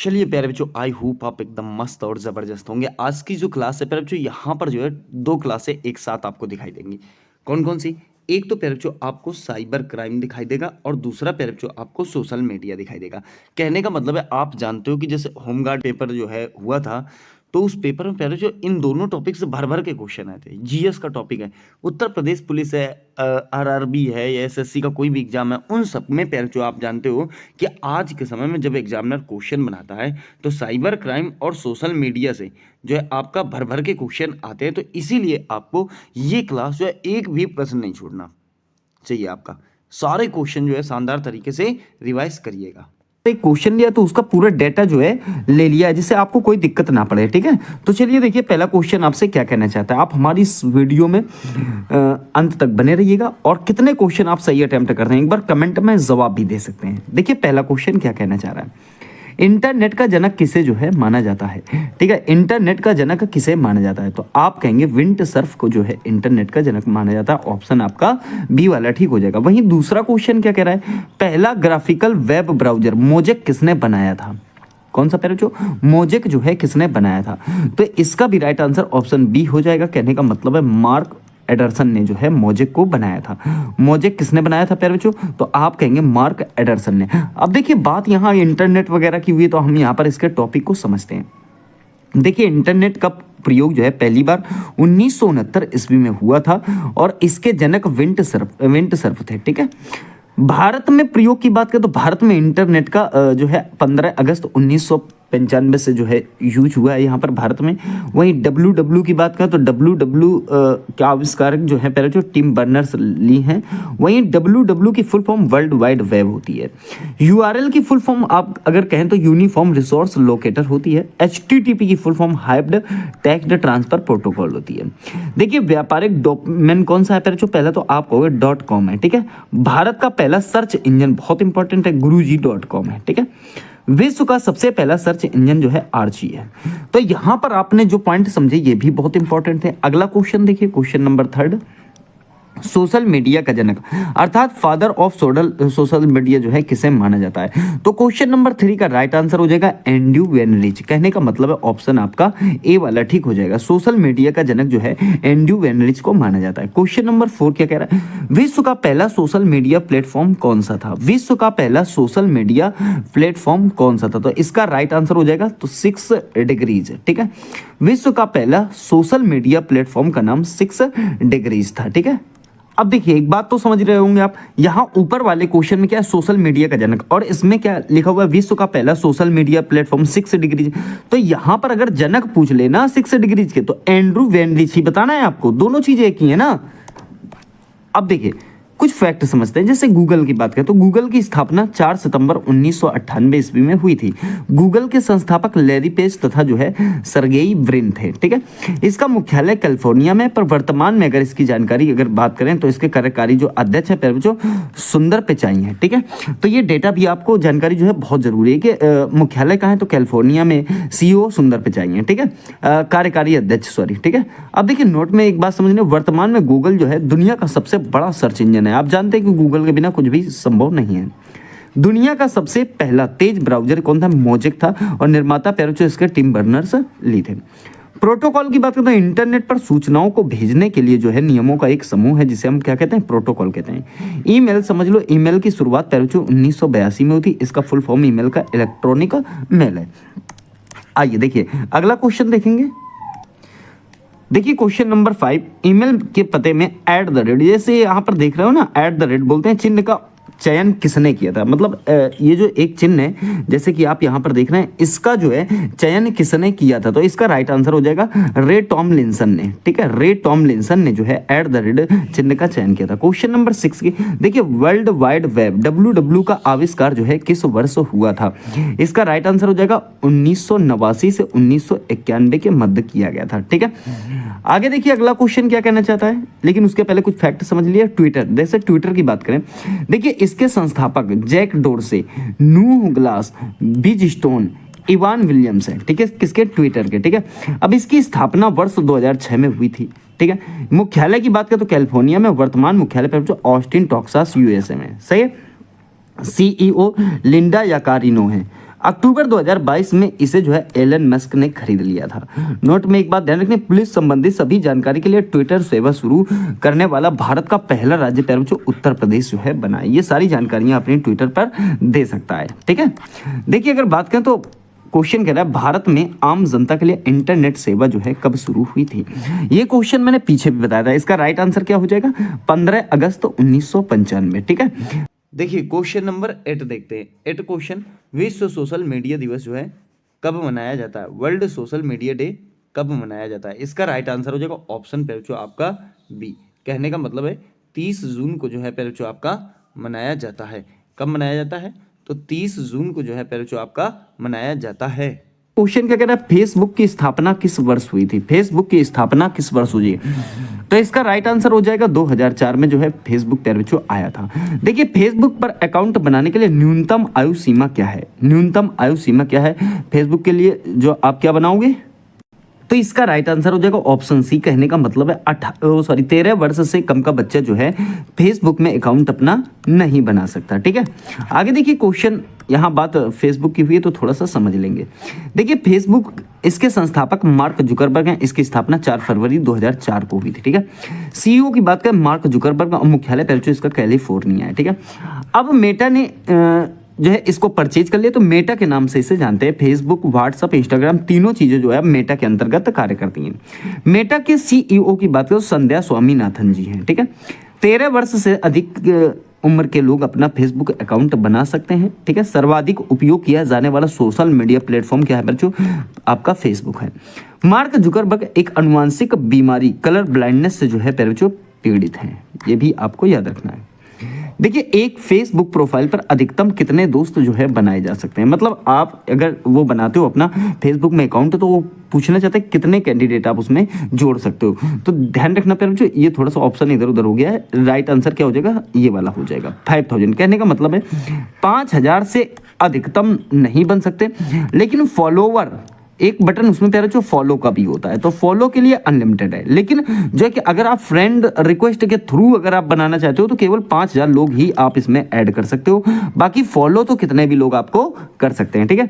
चलिए प्यारे बच्चों, आई होप आप एकदम मस्त और ज़बरदस्त होंगे। आज की जो क्लास है प्यारे बच्चों, यहाँ पर जो है 2 क्लासें एक साथ आपको दिखाई देंगी। कौन-कौन सी? एक तो प्यारे बच्चों आपको साइबर क्राइम दिखाई देगा और दूसरा प्यारे बच्चों आपको सोशल मीडिया दिखाई देगा। कहने का मतलब है, आप जानते हो कि जैसे होमगार्ड पेपर जो है हुआ था, तो उस पेपर में प्यारे बच्चों इन दोनों टॉपिक से भर-भर के क्वेश्चन आए थे। जीएस का टॉपिक है, उत्तर प्रदेश पुलिस है, आरआरबी है या एसएससी का कोई भी एग्ज़ाम है, उन सब में प्यारे बच्चों आप जानते हो कि आज के समय में जब एग्जामिनर क्वेश्चन बनाता है तो साइबर क्राइम और सोशल मीडिया से जो है आपका भर भर के क्वेश्चन आते हैं। तो इसीलिए आपको ये क्लास जो है एक भी प्रश्न नहीं छोड़ना चाहिए आपका। सारे क्वेश्चन जो है शानदार तरीके से रिवाइज करिएगा। एक क्वेश्चन लिया तो उसका पूरा डेटा जो है ले लिया है, जिससे आपको कोई दिक्कत ना पड़े। ठीक है, तो चलिए देखिए पहला क्वेश्चन आपसे क्या कहना चाहता है। आप हमारी इस वीडियो में अंत तक बने रहिएगा और कितने क्वेश्चन आप सही अटेम्प्ट करते हैं एक बार कमेंट में जवाब भी दे सकते हैं। देखिए पहला क्वेश्चन क्या कहना चाह रहा है। इंटरनेट का जनक किसे जो है माना जाता है। ठीक है, इंटरनेट का जनक किसे माना जाता है, तो आप कहेंगे विंड सर्फ को जो है इंटरनेट का जनक माना जाता है। ऑप्शन आपका बी वाला ठीक हो जाएगा। वहीं दूसरा क्वेश्चन क्या कह रहा है, पहला ग्राफिकल वेब ब्राउजर मोजेक किसने बनाया था। कौन सा पैरा जो मोजेक जो है किसने बनाया था, तो इसका भी राइट आंसर ऑप्शन बी हो जाएगा। कहने का मतलब है मार्क एडरसन ने जो है मोजेक को बनाया था। मोजेक किसने बनाया था प्यारे बच्चों, तो आप कहेंगे मार्क एडरसन ने। अब देखिए बात यहाँ इंटरनेट वगैरह की हुई है, तो हम यहाँ पर इसके टॉपिक को समझते हैं। देखिए इंटरनेट का प्रयोग जो है पहली बार 1969 ईस्वी में हुआ था और इसके जनक विंड सर्फ थे। ठीक है, भारत में प्रयोग की बात करें तो भारत में इंटरनेट का जो है 15 अगस्त 1995 से जो है यूज हुआ है यहाँ पर भारत में। वहीं डब्ल्यू की बात करें तो डब्ल्यू का आविष्कारक जो है पहले जो टिम बर्नर्स ली हैं। वहीं डब्ल्यू की full form world wide web होती है। यूआरएल की फुल फॉर्म आप अगर कहें तो यूनिफॉर्म रिसोर्स लोकेटर होती है। एचटीटीपी की full form hyped text transfer protocol होती है। देखिए व्यापारिक डोमेन कौन सा है पहले जो, पहला तो आप कहोगे .com है। ठीक है, भारत का पहला सर्च इंजन बहुत इंपॉर्टेंट है guruji.com है। ठीक है, विश्व का सबसे पहला सर्च इंजन जो है आर्ची है। तो यहां पर आपने जो पॉइंट समझे ये भी बहुत इंपॉर्टेंट है। अगला क्वेश्चन देखिए, क्वेश्चन नंबर 3, सोशल मीडिया का जनक अर्थात फादर ऑफ सोशल मीडिया जो है किसे माना जाता है, तो क्वेश्चन नंबर 3 का राइट आंसर हो जाएगा एंड्रयू वेनरिच। कहने का मतलब है ऑप्शन आपका ए वाला ठीक हो जाएगा। सोशल मीडिया का जनक जो है एंड्रयू वेनरिच को माना जाता है। क्वेश्चन नंबर 4 क्या कह रहा है, विश्व का पहला सोशल मीडिया प्लेटफॉर्म कौन सा था। विश्व का पहला सोशल मीडिया प्लेटफॉर्म कौन सा था, तो इसका राइट आंसर हो जाएगा तो 6 डिग्रीज। ठीक है, विश्व का पहला सोशल मीडिया प्लेटफॉर्म का नाम 6 डिग्रीज था। ठीक है, अब देखिए एक बात तो समझ रहे होंगे आप, यहां ऊपर वाले क्वेश्चन में क्या है सोशल मीडिया का जनक, और इसमें क्या लिखा हुआ है विश्व का पहला सोशल मीडिया प्लेटफॉर्म 6 डिग्रीज। तो यहां पर अगर जनक पूछ लेना 6 डिग्रीज के तो एंड्रू वेनरिच ही बताना है आपको, दोनों चीजें एक ही है ना। अब देखिए कुछ फैक्ट समझते हैं। जैसे गूगल की बात करें तो गूगल की स्थापना 4 सितंबर 1998 ईस्वी में हुई थी। गूगल के संस्थापक लैरी पेज तथा जो है सर्गेई ब्रिन थे। ठीक है, इसका मुख्यालय कैलिफोर्निया में, पर वर्तमान में अगर इसकी जानकारी अगर बात करें तो इसके कार्यकारी जो अध्यक्ष है जो सुंदर पिचाई है। ठीक है, तो ये डेटा भी आपको जानकारी जो है बहुत जरूरी है कि मुख्यालय कहाँ है तो कैलिफोर्निया में, सीईओ सुंदर पिचाई है। ठीक है, कार्यकारी अध्यक्ष सॉरी। ठीक है, अब देखिए नोट में एक बात समझने, वर्तमान में गूगल जो है दुनिया का सबसे बड़ा सर्च इंजन है। आप जानते हैं कि गूगल के बिना कुछ भी संभव नहीं है। दुनिया का सबसे पहला तेज ब्राउजर कौन था, मोजेक था, और निर्माता पैरोचो इसके टिम बर्नर्स ली थे। प्रोटोकॉल की बात करें तो इंटरनेट पर सूचनाओं को भेजने के लिए जो है नियमों का एक समूह है जिसे हम क्या कहते हैं, प्रोटोकॉल कहते हैं। ईमेल समझ लो, ईमेल की शुरुआत पैरोचो 1982 में हुई थी। इसका फुल फॉर्म ईमेल का इलेक्ट्रॉनिक मेल है। आइए देखिए अगला क्वेश्चन देखेंगे। देखिए क्वेश्चन नंबर 5, ईमेल के पते में @ जैसे यहाँ पर देख रहे हो ना, @ बोलते हैं चिन्ह का चयन किसने किया था। मतलब ये जो एक चिन्ह है जैसे कि आप यहाँ पर देख रहे हैं, इसका जो है चयन किसने किया था, तो इसका राइट आंसर हो जाएगा रे टॉमलिंसन ने। ठीक है, रे टॉमलिंसन ने जो है @ चिन्ह का चयन किया था। क्वेश्चन नंबर 6 की देखिए, वर्ल्ड वाइड वेब WWW का आविष्कार जो है किस वर्ष हुआ था, इसका राइट आंसर हो जाएगा 1989 से 1991 के मध्य किया गया था। ठीक है, आगे देखिए अगला क्वेश्चन क्या कहना चाहता है, लेकिन उसके पहले कुछ फैक्ट समझ लिया। ट्विटर, जैसे ट्विटर की बात करें, देखिए इसके संस्थापक जैक डोरसे, नूह ग्लास, बिज स्टोन, इवान विलियम्स है। ठीक है, किसके, ट्विटर के। ठीक है, अब इसकी स्थापना वर्ष 2006 में हुई थी। ठीक है, मुख्यालय की बात करें तो कैलिफोर्निया में, वर्तमान मुख्यालय पर ऑस्टिन टेक्सास USA में। सही है, CEO लिंडा याकारिनो है। अक्टूबर 2022 में इसे जो है एलन मस्क ने खरीद लिया था। नोट में एक बात ध्यान रखनी, पुलिस संबंधी सभी जानकारी के लिए ट्विटर सेवा शुरू करने वाला भारत का पहला राज्य पैर जो उत्तर प्रदेश जो है बना है। ये सारी जानकारियां अपने ट्विटर पर दे सकता है, ठीक है। देखिए अगर बात करें तो क्वेश्चन कह रहा है भारत में आम जनता के लिए इंटरनेट सेवा जो है कब शुरू हुई थी। ये क्वेश्चन मैंने पीछे भी बताया था। इसका राइट आंसर क्या हो जाएगा, 15 अगस्त 1995, ठीक है। देखिए क्वेश्चन नंबर 8 देखते हैं। 8 क्वेश्चन, विश्व सोशल मीडिया दिवस जो है कब मनाया जाता है। वर्ल्ड सोशल मीडिया डे कब मनाया जाता है। इसका राइट आंसर हो जाएगा ऑप्शन पे जो आपका बी। कहने का मतलब है 30 जून को जो है पे जो आपका मनाया जाता है। कब मनाया जाता है, तो 30 जून को जो है पे जो आपका मनाया जाता है। क्वेश्चन क्या कह रहा है, फेसबुक की स्थापना किस वर्ष हुई थी। फेसबुक की स्थापना किस वर्ष हुई है, तो इसका राइट आंसर हो जाएगा 2004 में जो है फेसबुक पे जो आया था। देखिए फेसबुक पर अकाउंट बनाने के लिए न्यूनतम आयु सीमा क्या है। न्यूनतम आयु सीमा क्या है फेसबुक के लिए जो आप क्या बनाओगे, तो इसका राइट आंसर हो जाएगा ऑप्शन सी। कहने का मतलब है 13 वर्ष से कम का बच्चा जो है फेसबुक में अकाउंट अपना नहीं बना सकता, ठीक है। आगे देखिए क्वेश्चन, यहाँ बात फेसबुक की हुई है तो थोड़ा सा समझ लेंगे। देखिए फेसबुक, इसके संस्थापक मार्क जुकरबर्ग हैं। इसकी स्थापना 4 फरवरी 2004 को हुई थी, ठीक है। सीईओ की बात करें मार्क जुकरबर्ग, मुख्यालय पैरिस इसका कैलिफोर्निया है, ठीक है। अब मेटा ने जो है इसको परचेज कर लिया, तो मेटा के नाम से इसे जानते हैं। फेसबुक, व्हाट्सअप, इंस्टाग्राम तीनों चीजें जो है मेटा के अंतर्गत कार्य करती हैं। मेटा के सीईओ की बात करें तो संध्या स्वामीनाथन जी हैं, ठीक है। 13 वर्ष से अधिक उम्र के लोग अपना फेसबुक अकाउंट बना सकते हैं, ठीक है। सर्वाधिक उपयोग किया जाने वाला सोशल मीडिया प्लेटफॉर्म क्या है बच्चों, आपका फेसबुक है। मार्क जुकरबर्ग एक अनुवांशिक बीमारी कलर ब्लाइंडनेस से जो है बच्चों पीड़ित हैं, ये भी आपको याद रखना है। देखिए एक फेसबुक प्रोफाइल पर अधिकतम कितने दोस्त जो है बनाए जा सकते हैं, मतलब आप अगर वो बनाते हो अपना फेसबुक में अकाउंट तो वो पूछना चाहते हैं कितने कैंडिडेट आप उसमें जोड़ सकते हो। तो ध्यान रखना पेरेंट्स, जो ये थोड़ा सा ऑप्शन इधर उधर हो गया है। राइट आंसर क्या हो जाएगा, ये वाला हो जाएगा 5000। कहने का मतलब है 5000 से अधिकतम नहीं बन सकते, लेकिन फॉलोवर एक बटन उसमें प्यारा जो फॉलो का भी होता है, तो फॉलो के लिए अनलिमिटेड है। लेकिन जो है कि अगर आप फ्रेंड रिक्वेस्ट के थ्रू अगर आप बनाना चाहते हो तो केवल 5000 लोग ही आप इसमें ऐड कर सकते हो, बाकी फॉलो तो कितने भी लोग आपको कर सकते हैं, ठीक है।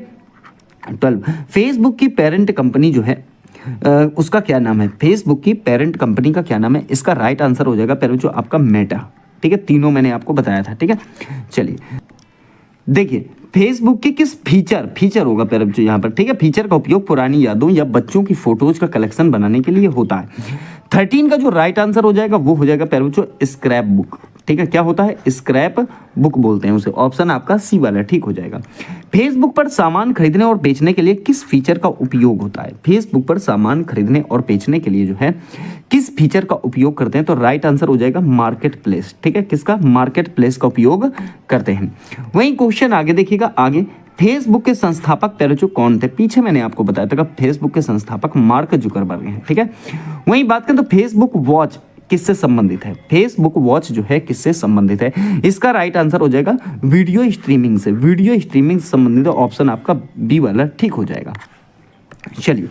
12, फेसबुक की पेरेंट कंपनी जो है उसका क्या नाम है। फेसबुक की पेरेंट कंपनी का क्या नाम है, इसका राइट आंसर हो जाएगा पहले जो आपका मेटा, ठीक है। तीनों मैंने आपको बताया था, ठीक है। चलिए देखिए फेसबुक के किस फीचर होगा पैर जो यहाँ पर, ठीक है। फीचर का उपयोग पुरानी यादों या बच्चों की फोटोज का कलेक्शन बनाने के लिए होता है। 13 का जो राइट आंसर हो जाएगा वो हो जाएगा पैर जो स्क्रैप बुक, ठीक है। क्या होता है, स्क्रैप बुक बोलते हैं उसे। ऑप्शन आपका सी वाला ठीक हो जाएगा। फेसबुक पर सामान खरीदने और बेचने के लिए किस फीचर का उपयोग होता है। फेसबुक पर सामान खरीदने और बेचने के लिए जो है किस फीचर का उपयोग करते हैं, तो राइट आंसर हो जाएगा मार्केट प्लेस, ठीक है। किसका, मार्केट प्लेस का उपयोग करते हैं। वहीं क्वेश्चन आगे देखिएगा, आगे फेसबुक के संस्थापक पैरोचो कौन थे। पीछे मैंने आपको बताया था कि फेसबुक के संस्थापक मार्क जुकरबर्ग हैं, ठीक है। वहीं बात करें तो फेसबुक वॉच किससे संबंधित है। फेसबुक वॉच जो है किससे संबंधित है, इसका राइट आंसर हो जाएगा वीडियो स्ट्रीमिंग से। वीडियो स्ट्रीमिंग से संबंधित ऑप्शन आपका बी वाला ठीक हो जाएगा। चलिए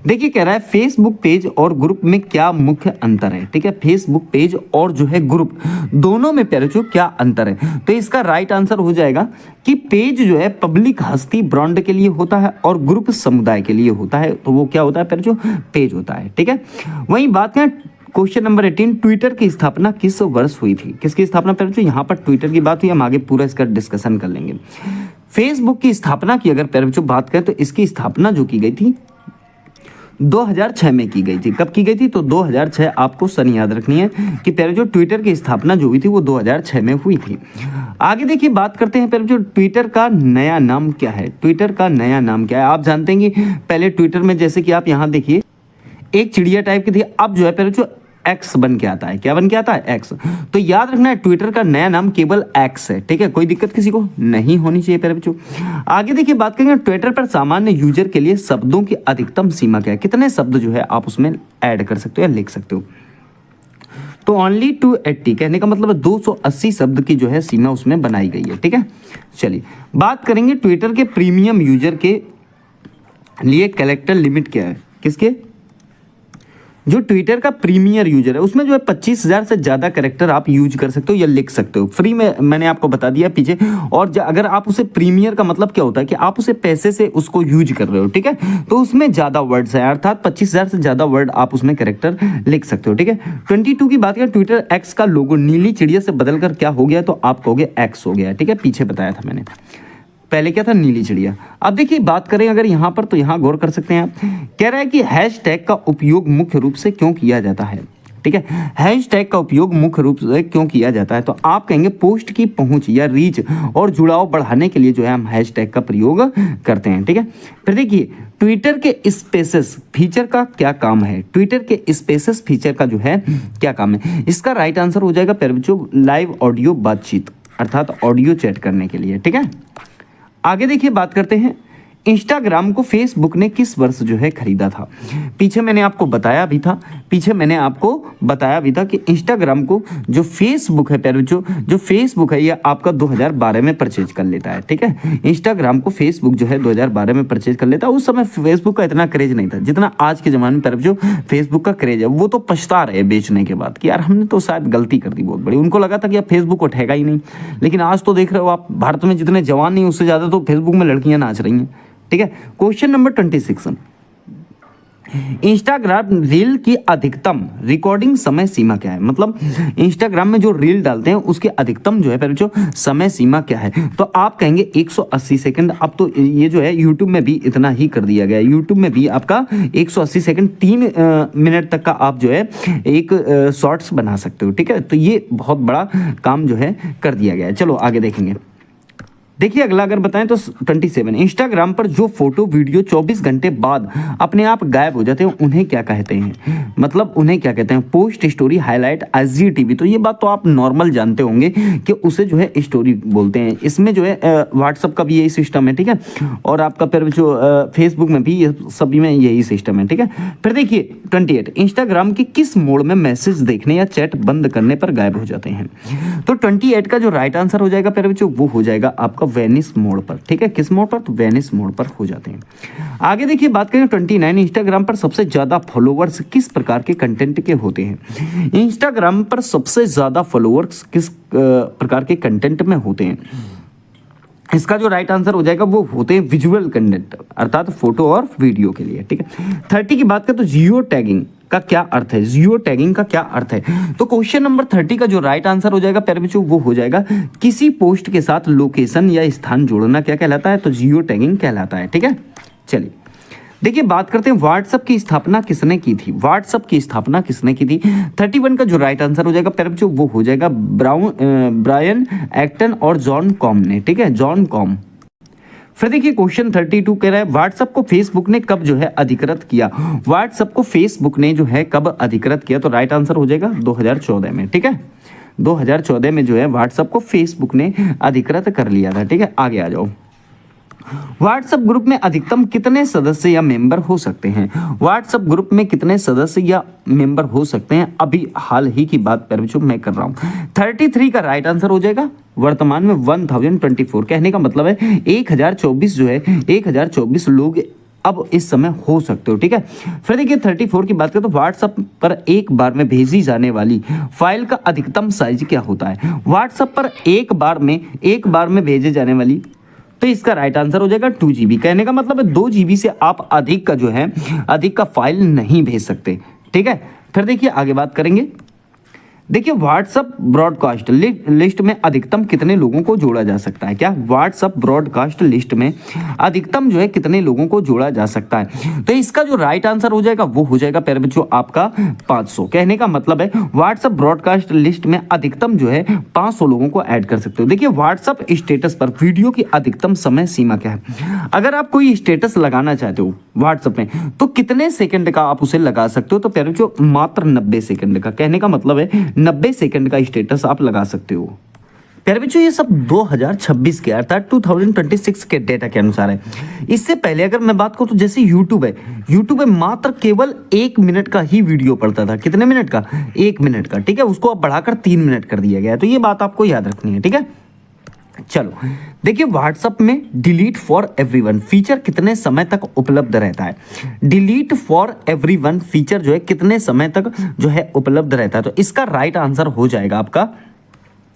देखिए कह रहा है फेसबुक पेज और ग्रुप में क्या मुख्य अंतर है, ठीक है। फेसबुक पेज और जो है ग्रुप दोनों में पैरोचो क्या अंतर है, तो इसका राइट आंसर हो जाएगा कि पेज जो है पब्लिक हस्ती ब्रांड के लिए होता है और ग्रुप समुदाय के लिए होता है, तो वो क्या होता है पैरोचो, पेज होता है, ठीक है। वहीं बात करें क्वेश्चन नंबर 18, ट्विटर की स्थापना किस वर्ष हुई थी। किसकी स्थापना पैरोचो, यहाँ पर ट्विटर की बात हुई, हम आगे पूरा इसका डिस्कशन कर लेंगे। फेसबुक की स्थापना की अगर पैरोचो बात करें तो इसकी स्थापना जो की गई थी 2006 में की गई थी। कब की गई थी, तो 2006 आपको सन याद रखनी है कि पहले जो ट्विटर की स्थापना जो हुई थी वो 2006 में हुई थी। आगे देखिए बात करते हैं पहले जो ट्विटर का नया नाम क्या है। ट्विटर का नया नाम क्या है, आप जानते हैं कि पहले ट्विटर में जैसे कि आप यहाँ देखिए एक चिड़िया टाइप की थी, अब जो है पहले जो एक्स बन के आता है। क्या बन के आता है, एक्स। तो याद रखना है ट्विटर का नया नाम केवल एक्स है, ठीक है। कोई दिक्कत किसी को नहीं होनी चाहिए प्यारे बच्चों। आगे देखिए बात करेंगे ट्विटर पर सामान्य यूजर के लिए शब्दों की अधिकतम सीमा क्या है, कितने शब्द जो है आप उसमें ऐड कर सकते हो या लिख सकते हो, तो ओनली 280। कहने का मतलब 280 शब्द की जो है सीमा उसमें बनाई गई है, ठीक है। चलिए बात करेंगे ट्विटर के प्रीमियम यूजर के लिए कैरेक्टर लिमिट क्या है। किसके, जो ट्विटर का प्रीमियर यूजर है उसमें जो है 25,000 से ज़्यादा कैरेक्टर आप यूज कर सकते हो या लिख सकते हो। फ्री में मैंने आपको बता दिया पीछे। और अगर आप उसे प्रीमियर का मतलब क्या होता है कि आप उसे पैसे से उसको यूज कर रहे हो, ठीक है, तो उसमें ज़्यादा वर्ड्स है, अर्थात 25,000 से ज़्यादा वर्ड आप उसमें कैरेक्टर लिख सकते हो, ठीक है। 22 की बात करें, ट्विटर एक्स का लोगो नीली चिड़िया से बदलकर क्या हो गया, तो आप कहोगे एक्स हो गया, ठीक है। पीछे बताया था मैंने, पहले क्या था, नीली चिड़िया। अब देखिए बात करें अगर यहाँ पर, तो यहाँ गौर कर सकते हैं आप, कह रहा है कि हैशटैग का उपयोग मुख्य रूप से क्यों किया जाता है, ठीक है। हैशटैग का उपयोग मुख्य रूप से क्यों किया जाता है, तो आप कहेंगे पोस्ट की पहुंच या रीच और जुड़ाव बढ़ाने के लिए जो है हम हैशटैग का प्रयोग करते हैं, ठीक है। फिर देखिए ट्विटर के स्पेसेस फीचर का क्या काम है, ट्विटर के स्पेसेस फीचर का जो है क्या काम है, इसका राइट आंसर हो जाएगा प्यारे बच्चों लाइव ऑडियो बातचीत, अर्थात ऑडियो चैट करने के लिए, ठीक है। आगे देखिए बात करते हैं, इंस्टाग्राम को फेसबुक ने किस वर्ष जो है खरीदा था। पीछे मैंने आपको बताया भी था, कि इंस्टाग्राम को जो फेसबुक है प्यारे जो फेसबुक है ये आपका 2012 में परचेज कर लेता है, ठीक है। इंस्टाग्राम को फेसबुक जो है 2012 में परचेज कर लेता है। उस समय फेसबुक का इतना क्रेज नहीं था जितना आज के ज़माने में प्यारे जो फेसबुक का क्रेज है। वो तो पछता रहे बेचने के बाद कि यार हमने तो शायद गलती कर दी बहुत बड़ी। उनको लगा था कि अब फेसबुक उठेगा ही नहीं, लेकिन आज तो देख रहे हो आप, भारत में जितने जवान नहीं उससे ज़्यादा तो फेसबुक में लड़कियाँ नाच रही हैं, ठीक है। क्वेश्चन नंबर 26, इंस्टाग्राम रील की अधिकतम रिकॉर्डिंग समय सीमा क्या है, मतलब इंस्टाग्राम में जो रील डालते हैं उसके अधिकतम जो है पहले जो समय सीमा क्या है, तो आप कहेंगे 180 सेकंड। अब तो ये जो है यूट्यूब में भी इतना ही कर दिया गया है, यूट्यूब में भी आपका 180 सेकंड 3 मिनट तक का आप जो है एक शॉर्ट्स बना सकते हो, ठीक है। तो ये बहुत बड़ा काम जो है कर दिया गया है। चलो आगे देखेंगे। देखिए अगला अगर बताएं तो 27, इंस्टाग्राम पर जो फोटो वीडियो 24 घंटे बाद अपने आप गायब हो जाते हैं उन्हें क्या कहते हैं, मतलब उन्हें क्या कहते हैं, पोस्ट, स्टोरी, हाईलाइट, IGTV। तो ये बात तो आप नॉर्मल जानते होंगे कि उसे जो है स्टोरी बोलते हैं। इसमें जो है व्हाट्सअप का भी यही सिस्टम है, ठीक है, और आपका फिर जो फेसबुक में भी ये सभी में यही सिस्टम है, ठीक है। फिर देखिए 28, इंस्टाग्राम के किस मोड में मैसेज देखने या चैट बंद करने पर गायब हो जाते हैं, तो 28 का जो राइट आंसर हो जाएगा फिर वो हो जाएगा आपका वेनिस मोड पर, ठीक है। किस मोड पर, तो वेनिस मोड पर हो जाते हैं। आगे देखिए बात करें 29, इंस्टाग्राम पर सबसे ज्यादा फॉलोवर्स किस प्रकार के कंटेंट के होते हैं। इंस्टाग्राम पर सबसे ज्यादा फॉलोवर्स किस प्रकार के कंटेंट में होते हैं, इसका जो राइट आंसर हो जाएगा वो होते हैं विजुअल कंटेंट, अर्थात फोटो और वीडियो के लिए, ठीक है। 30 की बात करें तो जियो टैगिंग का क्या अर्थ है, जियो टैगिंग का क्या अर्थ है, तो क्वेश्चन नंबर 30 का जो राइट आंसर हो जाएगा प्यारे बच्चों वो हो जाएगा किसी पोस्ट के साथ लोकेशन या स्थान जोड़ना क्या कहलाता है, तो जियो टैगिंग कहलाता है, ठीक है। चलिए देखिए बात करते हैं व्हाट्सएप की स्थापना किसने की थी, व्हाट्सएप की स्थापना किसने की थी। 31 का जो राइट आंसर हो जाएगा प्यारे बच्चों वो हो जाएगा ब्रायन एक्टन और जॉन कॉम ने, ठीक है, जॉन कॉम। फिर देखिए क्वेश्चन 32 कह रहा है व्हाट्सएप को फेसबुक ने कब जो है अधिकृत किया, व्हाट्सएप को फेसबुक ने जो है कब अधिकृत किया, तो राइट आंसर हो जाएगा 2014 में, ठीक है। 2014 में जो है व्हाट्सएप को फेसबुक ने अधिकृत कर लिया था, ठीक है। आगे आ जाओ। व्हाट्सएप ग्रुप में अधिकतम कितने सदस्य या मेंबर हो सकते हैं, व्हाट्सएप ग्रुप में कितने सदस्य या मेंबर हो सकते हैं, अभी हाल ही की बात पर जो मैं कर रहा हूं। 33 का राइट आंसर हो जाएगा वर्तमान में 1024, कहने का मतलब है 1024 जो है 1024 लोग अब इस समय हो सकते हो, ठीक है। फिर देखिए 34 की बात करें तो व्हाट्सएप पर एक बार में भेजी जाने वाली फाइल का अधिकतम साइज क्या होता है, व्हाट्सएप पर एक बार में भेजे जाने वाली, तो इसका राइट आंसर हो जाएगा 2 GB, कहने का मतलब है 2 GB से आप अधिक का जो है अधिक का फाइल नहीं भेज सकते, ठीक है। फिर देखिए आगे बात करेंगे। देखिए व्हाट्सएप ब्रॉडकास्ट लिस्ट में अधिकतम कितने लोगों को जोड़ा जा सकता है, क्या व्हाट्सएप ब्रॉडकास्ट लिस्ट में अधिकतम जो है कितने लोगों को जोड़ा जा सकता है, तो इसका जो राइट आंसर हो जाएगा वो हो जाएगा प्यारे बच्चों आपका 500, कहने का मतलब है व्हाट्सएप ब्रॉडकास्ट लिस्ट में अधिकतम जो है 500 लोगों को ऐड कर सकते हो। देखिए व्हाट्सएप स्टेटस पर वीडियो की अधिकतम समय सीमा क्या है, अगर आप कोई स्टेटस लगाना चाहते हो व्हाट्सएप में तो कितने सेकंड का आप उसे लगा सकते हो, तो प्यारे बच्चों मात्र 90 सेकंड का, कहने का मतलब है 90 सेकंड का स्टेटस आप लगा सकते हो। प्यारे बच्चों ये सब 2026 के अर्थात 2026 के डेटा के अनुसार है। इससे पहले अगर मैं बात करूं तो जैसे यूट्यूब है मात्र केवल 1 मिनट का ही वीडियो पड़ता था, कितने मिनट का, 1 मिनट का, ठीक है, उसको अब बढ़ाकर 3 मिनट कर दिया गया है, तो ये बात आपको याद रखनी है, ठीक है। चलो देखिए, व्हाट्सएप में डिलीट फॉर एवरीवन फीचर कितने समय तक उपलब्ध रहता है? डिलीट फॉर एवरीवन फीचर जो है कितने समय तक जो है उपलब्ध रहता है? तो इसका राइट आंसर हो जाएगा आपका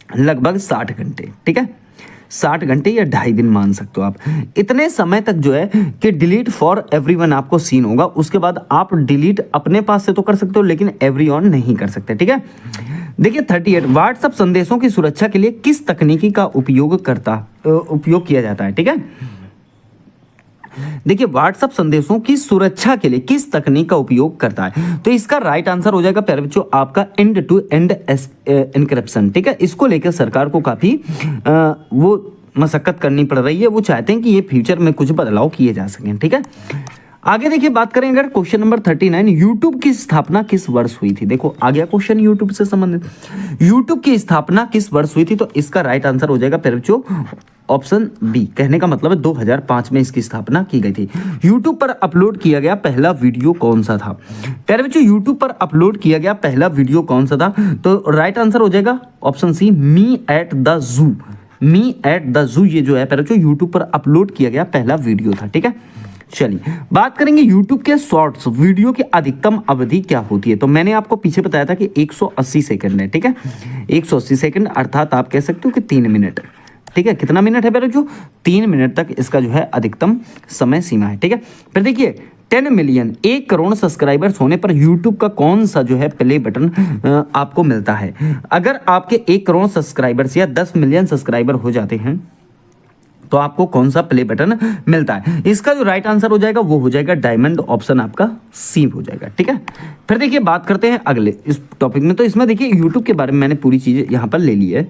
लगभग 60 घंटे। ठीक है, 60 घंटे या 2.5 दिन मान सकते हो आप। इतने समय तक जो है कि डिलीट फॉर एवरीवन आपको सीन होगा। उसके बाद आप डिलीट अपने पास से तो कर सकते हो, लेकिन एवरीवन नहीं कर सकते। ठीक है, देखिए 38 व्हाट्सएप संदेशों की सुरक्षा के लिए किस तकनीकी का उपयोग किया जाता है? ठीक है, देखिए व्हाट्सएप संदेशों की सुरक्षा के लिए किस तकनीक का उपयोग करता है? तो इसका राइट आंसर हो जाएगा प्यारे बच्चों आपका एंड टू एंड एन्क्रिप्शन। ठीक है, इसको लेकर सरकार को काफी वो मशक्कत करनी पड़ रही है। वो चाहते हैं कि ये फ्यूचर में कुछ बदलाव किए जा सकें। ठीक है, आगे देखिए बात करें अगर क्वेश्चन नंबर 39, यूट्यूब की स्थापना किस वर्ष हुई थी? देखो आ गया क्वेश्चन यूट्यूब से संबंधित। यूट्यूब की स्थापना किस वर्ष हुई थी? तो इसका राइट आंसर हो जाएगा प्यारे बच्चों ऑप्शन बी। कहने का मतलब है 2005 में इसकी स्थापना की गई थी। यूट्यूब पर अपलोड किया गया पहला वीडियो कौन सा था? प्यारे बच्चों यूट्यूब पर अपलोड किया गया पहला वीडियो कौन सा था? तो राइट आंसर हो जाएगा option C, me ate the zoo. Me ate the जू ये जो है प्यारे बच्चों यूट्यूब पर अपलोड किया गया पहला वीडियो था। ठीक है, चलिए बात करेंगे यूट्यूब के शॉर्ट्स वीडियो की अधिकतम अवधि क्या होती है? तो मैंने आपको पीछे बताया था कि 180 सेकंड है। ठीक है, 180 सेकंड अर्थात आप कह सकते हो कि 3 मिनट। ठीक है, कितना मिनट है मेरे जो 3 मिनट तक इसका जो है अधिकतम समय सीमा है। ठीक है, फिर देखिए 10 मिलियन 1 करोड़ सब्सक्राइबर्स होने पर यूट्यूब का कौन सा जो है प्ले बटन आपको मिलता है? अगर आपके 1 करोड़ सब्सक्राइबर्स या 10 मिलियन सब्सक्राइबर हो जाते हैं तो आपको कौन सा प्ले बटन मिलता है? इसका जो राइट आंसर हो जाएगा वो हो जाएगा डायमंड, ऑप्शन आपका सी हो जाएगा। ठीक है, फिर देखिए बात करते हैं अगले इस टॉपिक में। तो इसमें देखिए यूट्यूब के बारे में मैंने पूरी चीजें यहां पर ले ली है।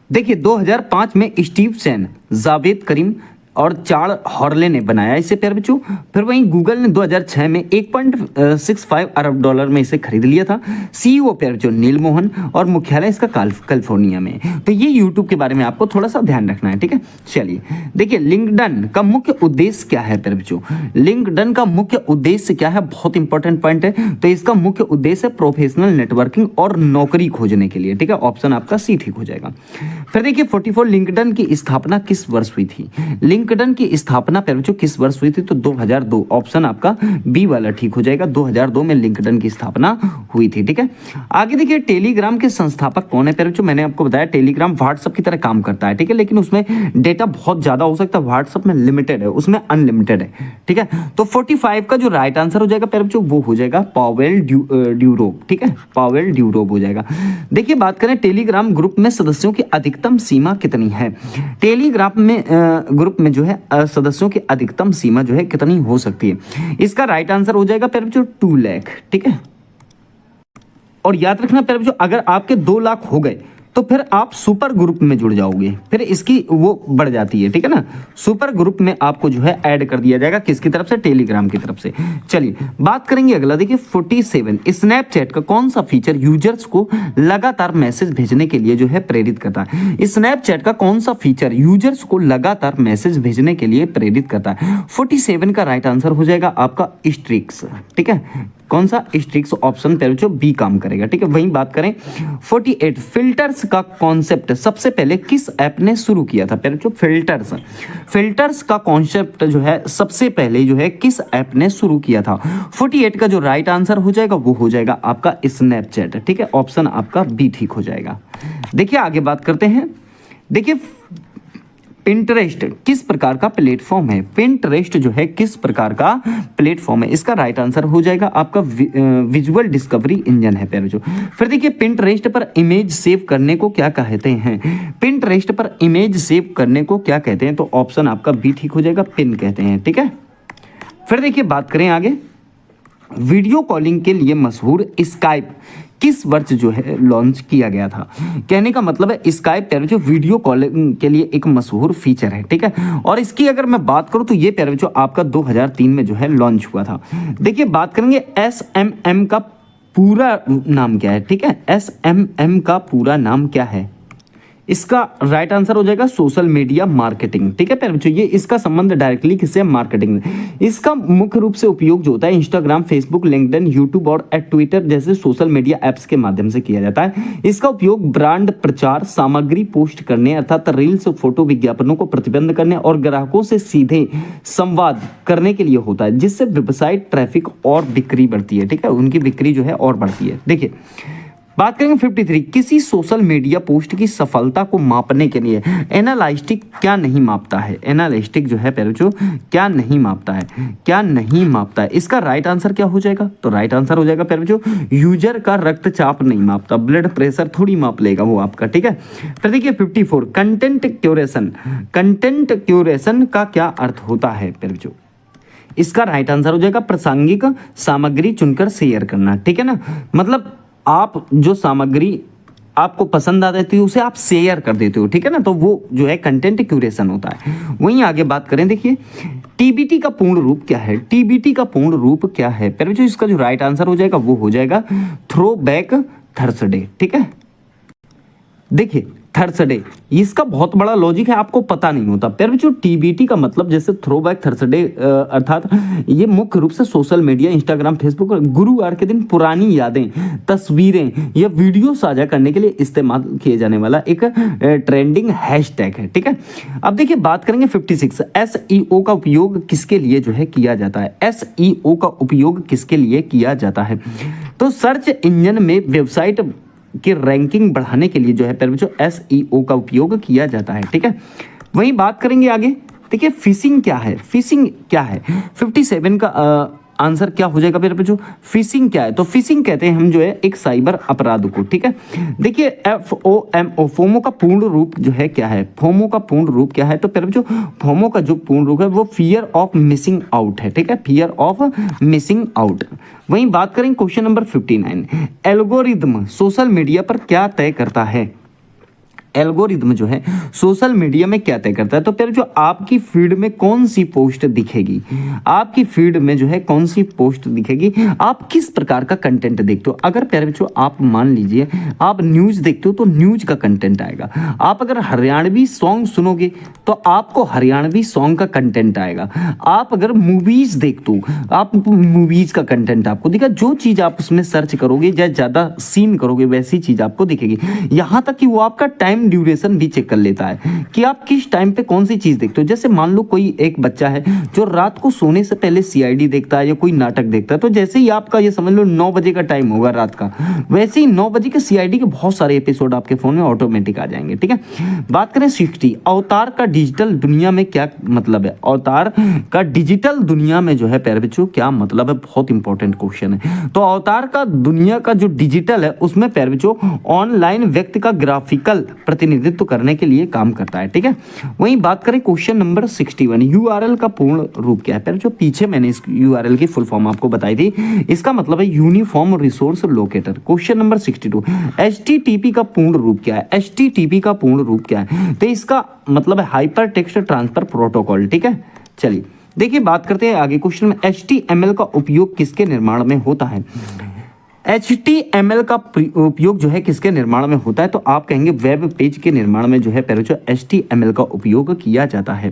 देखिए 2005 में स्टीव चैन, जावेद करीम और चार्ल्स हॉर्ले ने बनाया इसे प्यारे बच्चों। फिर वहीं गूगल ने 2006 में 1.65 अरब डॉलर में इसे खरीद लिया था। सीईओ प्यारे बच्चों नील मोहन और मुख्यालय इसका कैलिफोर्निया में। तो ये यूट्यूब के बारे में आपको थोड़ा सा ध्यान रखना है। ठीक है, चलिए देखिए लिंक्डइन का मुख्य उद्देश्य क्या है प्यारे बच्चों? लिंक्डइन का मुख्य उद्देश्य क्या है? बहुत इंपॉर्टेंट पॉइंट है। तो इसका मुख्य उद्देश्य है प्रोफेशनल नेटवर्किंग और नौकरी खोजने के लिए। ठीक है, ऑप्शन आपका सी ठीक हो जाएगा। फिर देखिए 44 लिंक्डइन की स्थापना किस वर्ष हुई थी? लिंक्डइन की स्थापना प्यारे बच्चों किस वर्ष हुई थी? तो 2002, ऑप्शन आपका बी वाला ठीक हो जाएगा। 2002 में लिंक्डइन की स्थापना हुई थी। ठीक है, आगे देखिए टेलीग्राम के संस्थापक कौन है प्यारे बच्चों? मैंने आपको बताया टेलीग्राम व्हाट्सएप की तरह काम करता है। ठीक है, लेकिन उसमें डेटा बहुत ज्यादा हो सकता है। व्हाट्सएप में लिमिटेड है, उसमें अनलिमिटेड है। ठीक है, तो 45 का जो राइट आंसर हो जाएगा प्यारे बच्चों वो हो जाएगा पावेल ड्यूरोव। ठीक है, पावेल ड्यूरोव हो जाएगा। देखिए बात करें टेलीग्राम ग्रुप में सदस्यों की अधिकतम सीमा कितनी है? टेलीग्राम में ग्रुप में जो है सदस्यों की अधिकतम सीमा जो है कितनी हो सकती है? इसका राइट आंसर हो जाएगा प्यारे बच्चों 2 लाख। ठीक है, और याद रखना प्यारे बच्चों अगर आपके 2 लाख हो गए तो फिर आप सुपर ग्रुप में जुड़ जाओगे, फिर इसकी वो बढ़ जाती है। ठीक है ना, सुपर ग्रुप में आपको जो है ऐड कर दिया जाएगा। किसकी तरफ से? टेलीग्राम की तरफ से। चलिए बात करेंगे अगला। देखिए 47 स्नैपचैट का कौन सा फीचर यूजर्स को लगातार मैसेज भेजने के लिए जो है प्रेरित करता है? स्नैपचैट का कौन सा फीचर यूजर्स को लगातार मैसेज भेजने के लिए प्रेरित करता है? 47 का राइट आंसर हो जाएगा आपका स्ट्रिक्स। ठीक है, कौन सा? स्ट्रिक्स, ऑप्शन पे जो बी काम करेगा। ठीक है, वहीं बात करें 48 फिल्टर्स का कॉन्सेप्ट सबसे पहले किस ऐप ने शुरू किया था? पहले जो फिल्टर्स का कॉन्सेप्ट जो है सबसे पहले जो है किस ऐप ने शुरू किया था? 48 का जो राइट आंसर हो जाएगा वो हो जाएगा आपका स्नैपचैट। ठीक है, ऑप्शन आपका बी ठीक हो जाएगा। देखिए आगे बात करते हैं। देखिए पिंटरेस्ट किस प्रकार का प्लेटफॉर्म है? पिंटरेस्ट जो है किस प्रकार का प्लेटफॉर्म है? इसका राइट आंसर हो जाएगा आपका विजुअल डिस्कवरी इंजन है प्यारे जो। फिर देखिए पिंटरेस्ट पर इमेज सेव करने को क्या कहते हैं? पिंटरेस्ट पर इमेज सेव करने को क्या कहते हैं? तो ऑप्शन आपका बी ठीक हो जाएगा, पिन कहते हैं। ठीक है, फिर देखिए बात करें आगे। वीडियो कॉलिंग के लिए मशहूर स्काइप किस वर्ष जो है लॉन्च किया गया था? कहने का मतलब है स्काइप प्यारे जो वीडियो कॉलिंग के लिए एक मशहूर फीचर है। ठीक है, और इसकी अगर मैं बात करूं तो ये प्यारे जो आपका 2003 में जो है लॉन्च हुआ था। देखिए बात करेंगे SMM का पूरा नाम क्या है? ठीक है, SMM का पूरा नाम क्या है? इसका राइट आंसर हो जाएगा सोशल मीडिया मार्केटिंग। ठीक है प्यारे बच्चों, ये इसका संबंध डायरेक्टली किससे, मार्केटिंग। इसका मुख्य रूप से उपयोग जो होता है इंस्टाग्राम, फेसबुक, लिंक्डइन, यूट्यूब और ट्विटर जैसे सोशल मीडिया एप्स के माध्यम से किया जाता है। इसका उपयोग ब्रांड प्रचार, सामग्री पोस्ट करने अर्थात रील्स, फोटो, विज्ञापनों को प्रतिबंध करने और ग्राहकों से सीधे संवाद करने के लिए होता है, जिससे वेबसाइट ट्रैफिक और बिक्री बढ़ती है। ठीक है, उनकी बिक्री जो है और बढ़ती है। देखिए बात करेंगे 53, किसी सोशल मीडिया पोस्ट की सफलता को मापने के लिए एनालिस्टिक क्या नहीं मापता है। एनालिस्टिक जो है प्यारे बच्चों क्या नहीं मापता है, क्या नहीं मापता है। इसका राइट आंसर क्या हो जाएगा, तो राइट आंसर हो जाएगा प्यारे बच्चों यूजर का रक्तचाप नहीं मापता, ब्लड प्रेशर थोड़ी माप लेगा वो आपका। ठीक है, फिर देखिए 54, कंटेंट क्यूरेशन। कंटेंट क्यूरेशन का क्या अर्थ होता है प्यारे बच्चों, इसका राइट आंसर हो जाएगा प्रासंगिक सामग्री चुनकर शेयर करना। ठीक है ना, मतलब आप जो सामग्री आपको पसंद आ जाती है उसे आप शेयर कर देते हो। ठीक है ना, तो वो जो है कंटेंट क्यूरेशन होता है। वहीं आगे बात करें, देखिए टीबीटी का पूर्ण रूप क्या है। टीबीटी का पूर्ण रूप क्या है पर जो इसका जो राइट आंसर हो जाएगा वो हो जाएगा थ्रो बैक थर्सडे। ठीक है, देखिए थर्सडे, इसका बहुत बड़ा लॉजिक है, आपको पता नहीं होता। पर जो टीबीटी का मतलब जैसे थ्रो बैक थर्सडे अर्थात ये मुख्य रूप से सोशल मीडिया, इंस्टाग्राम, फेसबुक और गुरुवार के दिन पुरानी यादें, तस्वीरें या वीडियो साझा करने के लिए इस्तेमाल किए जाने वाला एक ट्रेंडिंग हैशटैग है। ठीक है, अब देखिए बात करेंगे 56, एसईओ का उपयोग किसके लिए जो है किया जाता है। एसईओ का उपयोग किसके लिए किया जाता है, तो सर्च इंजन में वेबसाइट की रैंकिंग बढ़ाने के लिए जो है प्यारे बच्चों एसईओ का उपयोग किया जाता है। ठीक है, वहीं बात करेंगे आगे, देखिए फिशिंग क्या है। फिशिंग क्या है, 57 का आंसर क्या हो जाएगा प्यारे बच्चों, फिशिंग क्या है, तो फिशिंग कहते हैं हम जो है एक साइबर अपराध को। ठीक है, देखिए FOMO, फोमो का पूर्ण रूप जो है क्या है, फोमो का पूर्ण रूप क्या है, तो प्यारे बच्चों फोमो का जो पूर्ण रूप है वो फियर ऑफ मिसिंग आउट है। ठीक है, फियर ऑफ मिसिंग आउट। वहीं बात करें question number 59, algorithm social media पर क्या तय करता है। एल्गोरिदम जो है सोशल मीडिया में क्या तय करता है, तो प्यारे जो आपकी फीड में कौन सी पोस्ट दिखेगी, आपकी फीड में जो है कौन सी पोस्ट दिखेगी, आप किस प्रकार का कंटेंट देखते हो। अगर प्यारे बच्चों आप मान लीजिए आप न्यूज़ देखते हो तो न्यूज़ का कंटेंट आएगा। आप अगर हरियाणवी सॉन्ग सुनोगे तो आपको हरियाणवी सॉन्ग का कंटेंट आएगा। आप अगर मूवीज़ देखते हो आप मूवीज़ का कंटेंट आपको दिखा। जो चीज़ आप उसमें सर्च करोगे या ज़्यादा सीन करोगे वैसी चीज़ आपको दिखेगी। यहाँ तक कि वो आपका टाइम ड्यूरेशन भी चेक कर लेता है कि आप किस टाइम पे कौन सी चीज देखते हो। जैसे मान लो कोई एक बच्चा है जो रात को सोने से पहले सीआईडी देखता है या कोई नाटक देखता है, तो जैसे ही आपका ये समझ लो 9 बजे का टाइम होगा रात का, वैसे ही 9 बजे के सीआईडी के बहुत सारे एपिसोड आपके फोन में ऑटोमेटिक आ जाएंगे। ठीक है, बात करें 60, अवतार का डिजिटल दुनिया में क्या मतलब है। अवतार का डिजिटल दुनिया में जो है प्यारे बच्चों क्या मतलब है, बहुत इंपॉर्टेंट क्वेश्चन है। तो अवतार का दुनिया का जो डिजिटल है उसमें प्यारे बच्चों ऑनलाइन व्यक्ति का ग्राफिकल प्रतिनिधित्व करने के लिए काम करता है। ठीक है, वहीं बात करें क्वेश्चन नंबर 61, यूआरएल का पूर्ण रूप क्या है। पर जो पीछे मैंने इस यूआरएल की फुल फॉर्म आपको बताई थी, इसका मतलब है uniform resource locator. Question number 62, HTTP का पूर्ण रूप क्या है। एचटीटीपी का पूर्ण रूप क्या है, तो इसका मतलब है हाइपर टेक्स्ट ट्रांसफर प्रोटोकॉल। ठीक है, चलिए देखिए बात करते हैं आगे क्वेश्चन में, HTML का उपयोग किसके निर्माण में होता है। HTML का उपयोग जो है किसके निर्माण में होता है, तो आप कहेंगे वेब पेज के निर्माण में जो है पहले जो HTML का उपयोग किया जाता है।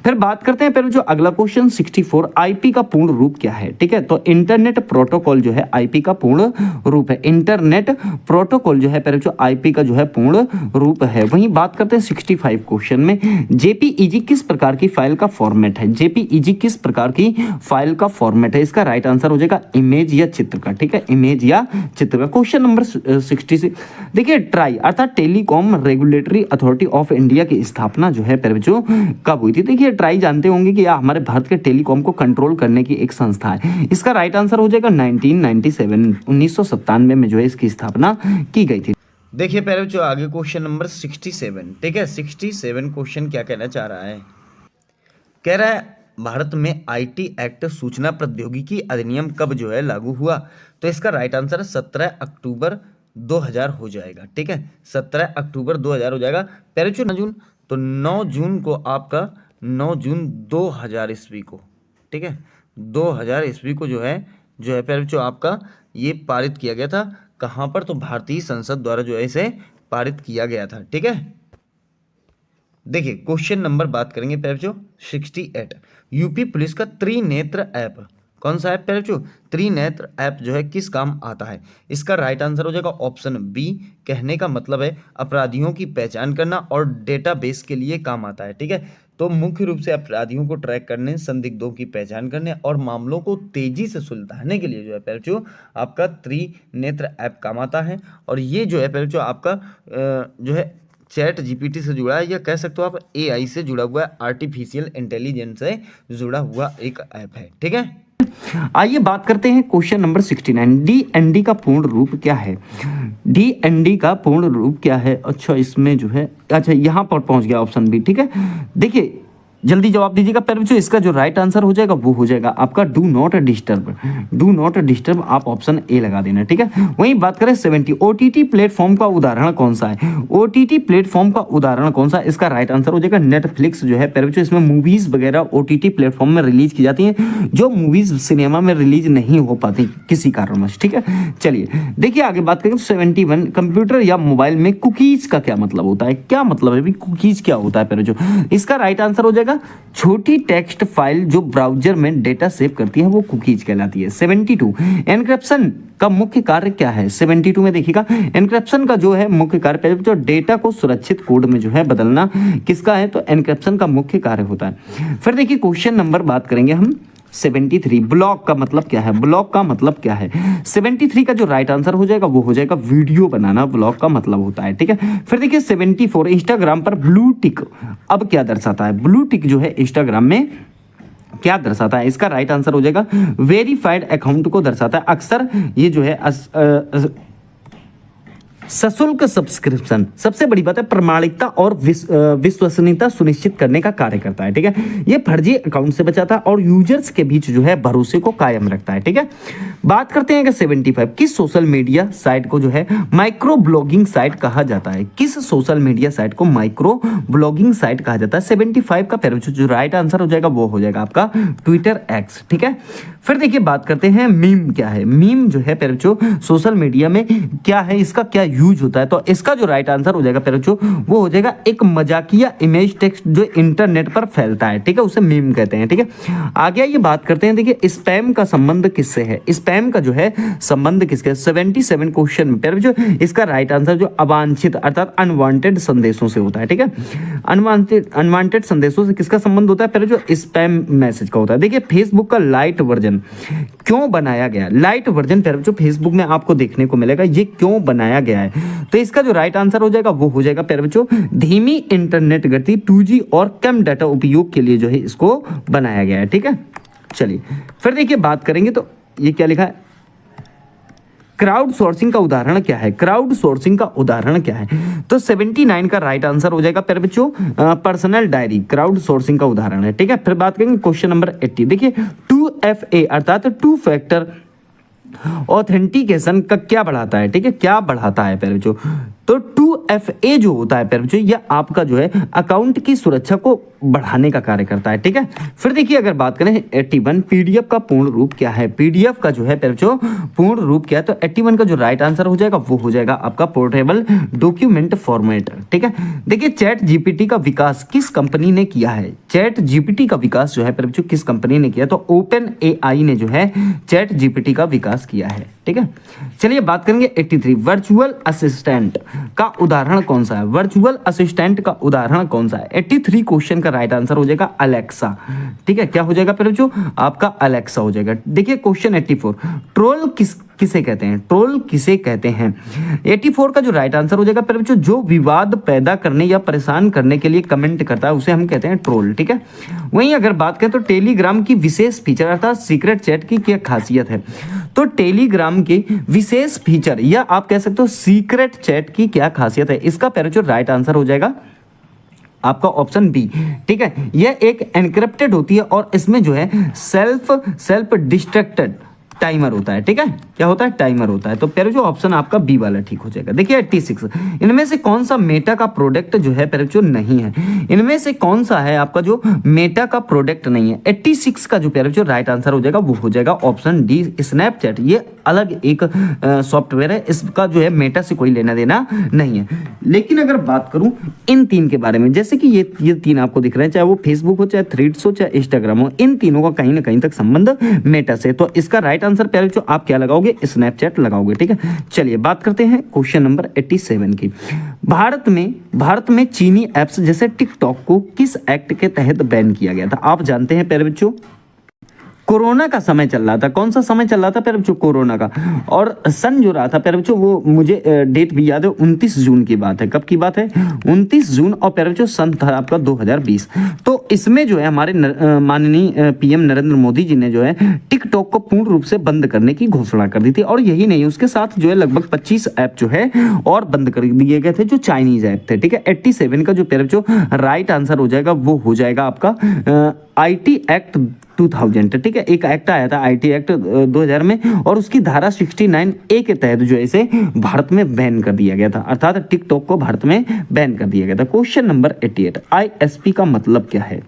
फिर बात करते हैं पहले जो अगला क्वेश्चन 64, IP का पूर्ण रूप क्या है। ठीक है, तो इंटरनेट प्रोटोकॉल जो है IP का पूर्ण रूप है। इंटरनेट प्रोटोकॉल जो है पहले जो IP का जो है पूर्ण रूप है। वहीं बात करते हैं 65 क्वेश्चन में, JPEG किस प्रकार की फाइल का फॉर्मेट है। JPEG किस प्रकार की फाइल का फॉर्मेट है, इसका राइट आंसर हो जाएगा इमेज या चित्र का। ठीक है, इमेज या चित्र का। क्वेश्चन नंबर 66, देखिए ट्राई अर्थात telecom regulatory authority of India की स्थापना जो है प्यारे बच्चों कब हुई थी। देखिए ट्राई जानते होंगे कि यह हमारे भारत के टेलीकॉम को कंट्रोल करने की एक संस्था है। इसका राइट आंसर हो जाएगा 1997, 1997 में जो है इसकी स्थापना की गई थी। देखिए प्यारे बच्चों आगे क्वेश्चन नंबर 67। ठीक है, 67 क्वेश्चन क्या कहना चाह रहा है, कह रहा है भारत में आईटी एक्ट सूचना प्रौद्योगिकी अधिनियम कब जो है लागू हुआ, तो इसका राइट आंसर 17 अक्टूबर 2000 हो जाएगा। ठीक है, 17 अक्टूबर 2000 हो जाएगा। पहले जो 9 जून, तो 9 जून को आपका 9 जून 2000 ईस्वी को, ठीक है 2000 ईस्वी को जो है पहले जो आपका ये पारित किया गया था। कहाँ पर, तो भारतीय संसद द्वारा जो है इसे पारित किया गया था। ठीक है, देखिए क्वेश्चन नंबर बात करेंगे प्यारे बच्चों 68। यूपी पुलिस का त्रिनेत्र ऐप कौन सा ऐप प्यारे बच्चों? त्रिनेत्र ऐप जो है किस काम आता है? इसका राइट आंसर हो जाएगा ऑप्शन बी। कहने का मतलब है अपराधियों की पहचान करना और डेटाबेस के लिए काम आता है। ठीक है, तो मुख्य रूप से अपराधियों को ट्रैक करने, संदिग्धों की पहचान करने और मामलों को तेजी से सुलझाने के लिए जो है प्यारे बच्चों आपका त्रिनेत्र ऐप काम आता है। और ये जो है प्यारे बच्चों आपका जो है चैट जीपीटी से जुड़ा है, या कह सकते हो आप एआई से जुड़ा हुआ है, आर्टिफिशियल इंटेलिजेंस से जुड़ा हुआ एक ऐप है। ठीक है, आइए बात करते हैं क्वेश्चन नंबर 69। डीएनडी का पूर्ण रूप क्या है? डीएनडी का पूर्ण रूप क्या है? अच्छा इसमें जो है, अच्छा यहाँ पर पहुंच गया ऑप्शन बी। ठीक है, देखिए जल्दी जवाब दीजिएगा प्यारे बच्चों। इसका जो राइट आंसर हो जाएगा वो हो जाएगा आपका do not disturb. Do not disturb आप ऑप्शन ए लगा देना। ठीक है, वहीं बात करें 70। ओटीटी प्लेटफॉर्म का उदाहरण कौन सा है? ओटीटी प्लेटफॉर्म का उदाहरण कौन सा है? इसका राइट आंसर हो जाएगा नेटफ्लिक्स जो है प्यारे बच्चों। इसमें मूवीज वगैरह ओटीटी प्लेटफॉर्म में रिलीज की जाती हैं जो मूवीज सिनेमा में रिलीज नहीं हो पाती किसी कारणवश। ठीक है, चलिए देखिए आगे बात करें 71। कंप्यूटर या मोबाइल में कुकीज का क्या मतलब होता है? क्या मतलब है भी कुकीज क्या होता है प्यारे बच्चों? इसका राइट आंसर हो जाएगा छोटी टेक्स्ट फाइल जो ब्राउजर में डेटा सेव करती है वो कुकीज कहलाती है। 72। एनक्रिप्शन का मुख्य कार्य क्या है? 72 में देखिएगा एनक्रिप्शन का जो है मुख्य कार्य जो डेटा को सुरक्षित कोड में जो है बदलना किसका है? तो एनक्रिप्शन का मुख्य कार्य होता है। फिर देखिए क्वेश्चन नंबर बात करेंगे हम 73। ब्लॉग का मतलब क्या है? ब्लॉग का मतलब क्या है? 73 का जो राइट आंसर हो जाएगा वो हो जाएगा वीडियो बनाना ब्लॉग का मतलब होता है। ठीक है, फिर देखिए 74। इंस्टाग्राम पर ब्लू टिक अब क्या दर्शाता है? ब्लू टिक जो है इंस्टाग्राम में क्या दर्शाता है? इसका राइट आंसर हो जाएगा वेरीफाइड अकाउंट को दर्शाता है। अक्सर ये जो है सशुल्क सब्सक्रिप्शन, सबसे बड़ी बात है प्रमाणिकता और विश्वसनीयता सुनिश्चित करने का कार्य करता है। ठीक है, ये फर्जी अकाउंट से बचाता है और यूजर्स के बीच जो है भरोसे को कायम रखता है। ठीक है, बात करते हैं कि 75 किस सोशल मीडिया साइट को जो है माइक्रो ब्लॉगिंग साइट कहा जाता है? किस सोशल मीडिया साइट को माइक्रो ब्लॉगिंग साइट कहा जाता है? 75 का पैर जो राइट आंसर हो जाएगा वो हो जाएगा आपका ट्विटर एक्स। ठीक है, फिर देखिए बात करते हैं मीम क्या है? मीम जो है पैर सोशल मीडिया में क्या है, इसका क्या यूज होता है? तो इसका जो राइट आंसर हो जाएगा पैर वो हो जाएगा एक मजाकिया इमेज टेक्स्ट जो इंटरनेट पर फैलता है। ठीक है, उसे मीम कहते हैं। ठीक है, आगे ये बात करते हैं, देखिए स्पैम का संबंध किससे है? स्पैम का जो है संबंध किसके? 77 क्वेश्चन में पैर इसका राइट आंसर जो अवांछित अर्थात अनवांटेड संदेशों से होता है। ठीक है, अनवांटेड संदेशों से किसका संबंध होता है? पहले जो स्पैम मैसेज का होता है। देखिए फेसबुक का लाइट वर्जन क्यों बनाया गया? लाइट वर्जन पहले जो फेसबुक में आपको देखने को मिलेगा ये क्यों बनाया गया है? तो इसका जो राइट आंसर हो जाएगा वो हो जाएगा प्यारे बच्चों धीमी इंटरनेट गति 2G और कम डाटा उपयोग के लिए जो है इसको बनाया गया है। ठीक है, चलिए फिर देखिए बात करेंगे तो ये क्या लिखा है? क्राउड सोर्सिंग का उदाहरण क्या है? क्राउड सोर्सिंग का उदाहरण क्या है? तो 79 का राइट आंसर हो जाएगा प्यारे बच्चों पर्सनल डायरी क्राउड सोर्सिंग का उदाहरण है। ठीक है, फिर बात करेंगे क्वेश्चन नंबर 80। देखिए 2FA अर्थात 2 फैक्टर ऑथेंटिकेशन का क्या बढ़ाता है? ठीक है, क्या बढ़ाता है प्यारे बच्चों? तो 2FA जो होता है प्यारे बच्चों ये आपका जो है अकाउंट की सुरक्षा को बढ़ाने का कार्य करता है। ठीक है, फिर देखिए अगर बात करें 81 पीडीएफ का पूर्ण रूप क्या है? पीडीएफ का जो है प्यारे बच्चों पूर्ण रूप क्या है? तो 81 का जो राइट आंसर हो जाएगा वो हो जाएगा आपका पोर्टेबल डॉक्यूमेंट फॉर्मेट। ठीक है, देखिए चैट जीपीटी का विकास किस कंपनी ने किया है? चैट जीपीटी का विकास जो है प्यारे बच्चों किस कंपनी ने किया? तो ओपन एआई ने जो है चैट जीपीटी का विकास किया है। ठीक है, चलिए बात करेंगे 83 वर्चुअल असिस्टेंट का उदाहरण कौन सा है? वर्चुअल असिस्टेंट का उदाहरण कौन सा है? 83 क्वेश्चन का राइट आंसर हो जाएगा अलेक्सा। ठीक है, क्या हो जाएगा फिर जो आपका अलेक्सा हो जाएगा। देखिए क्वेश्चन 84 ट्रोल किसे कहते हैं? ट्रोल किसे कहते हैं? 84 का जो राइट आंसर हो जाएगा फिर जो विवाद पैदा करने या परेशान करने के लिए कमेंट करता है उसे हम कहते हैं ट्रोल। ठीक है, वहीं अगर बात करें तो टेलीग्राम की विशेष फीचर अर्थात सीक्रेट चैट की क्या खासियत है? तो टेलीग्राम की विशेष फीचर या आप कह सकते हो सीक्रेट चैट की क्या खासियत है? इसका पहले जो राइट आंसर हो जाएगा आपका ऑप्शन बी। ठीक है, यह एक एनक्रिप्टेड होती है और इसमें जो है सेल्फ डिस्ट्रक्टेड टाइमर होता है, ठीक है, क्या होता है, टाइमर होता है। तो प्यारे जो ऑप्शन आपका बी वाला ठीक हो जाएगा। देखिए 86 इनमें से कौन सा मेटा का प्रोडक्ट जो है प्यारे जो नहीं है, इनमें से कौन सा है आपका जो मेटा का प्रोडक्ट नहीं है। 86 का जो प्यारे जो राइट आंसर हो जाएगा वो हो जाएगा ऑप्शन डी स्नैपचैट। ये अलग एक सॉफ्टवेयर है, इसका जो है मेटा से कोई लेना देना नहीं है। लेकिन अगर बात करूं इन तीन के बारे में, जैसे कि ये तीन आपको दिख रहे हैं, चाहे वो फेसबुक हो, चाहे थ्रेड्स हो, चाहे इंस्टाग्राम हो, इन तीनों का कहीं ना कहीं तक संबंध मेटा से। तो इसका राइट आंसर प्यारे जो आप क्या लगाओगे, स्नैपचैट लगाओगे, ठीक है। चलिए बात करते हैं क्वेश्चन नंबर 87 की। भारत में चीनी एप्स जैसे टिकटॉक को किस एक्ट के तहत बैन किया गया था? आप जानते हैं प्यारे बच्चों, कोरोना का समय चल रहा था। कौन सा समय चल रहा था प्यारे बच्चों? कोरोना का। और सन जो रहा था प्यारे बच्चों, वो मुझे डेट भी याद है, 29 जून की बात है। कब की बात है? 29 जून। और प्यारे बच्चों सन था आपका 2020। तो इसमें जो है हमारे माननीय पीएम नरेंद्र मोदी जी ने जो है टिकटॉक को पूर्ण रूप से बंद करने की घोषणा कर दी थी। और यही नहीं, उसके साथ जो है लगभग 25 ऐप जो है और बंद कर दिए गए थे, जो चाइनीज ऐप थे, ठीक है। 87 का जो प्यारे बच्चों राइट आंसर हो जाएगा वो हो जाएगा आपका IT एक्ट 2000, ठीक है। एक एक्ट आया था IT एक्ट 2000 में, और उसकी धारा 69A के तहत जो है इसे भारत में बैन कर दिया गया था, अर्थात टिकटॉक को भारत में बैन कर दिया गया था। क्वेश्चन नंबर 88, ISP का मतलब क्या है?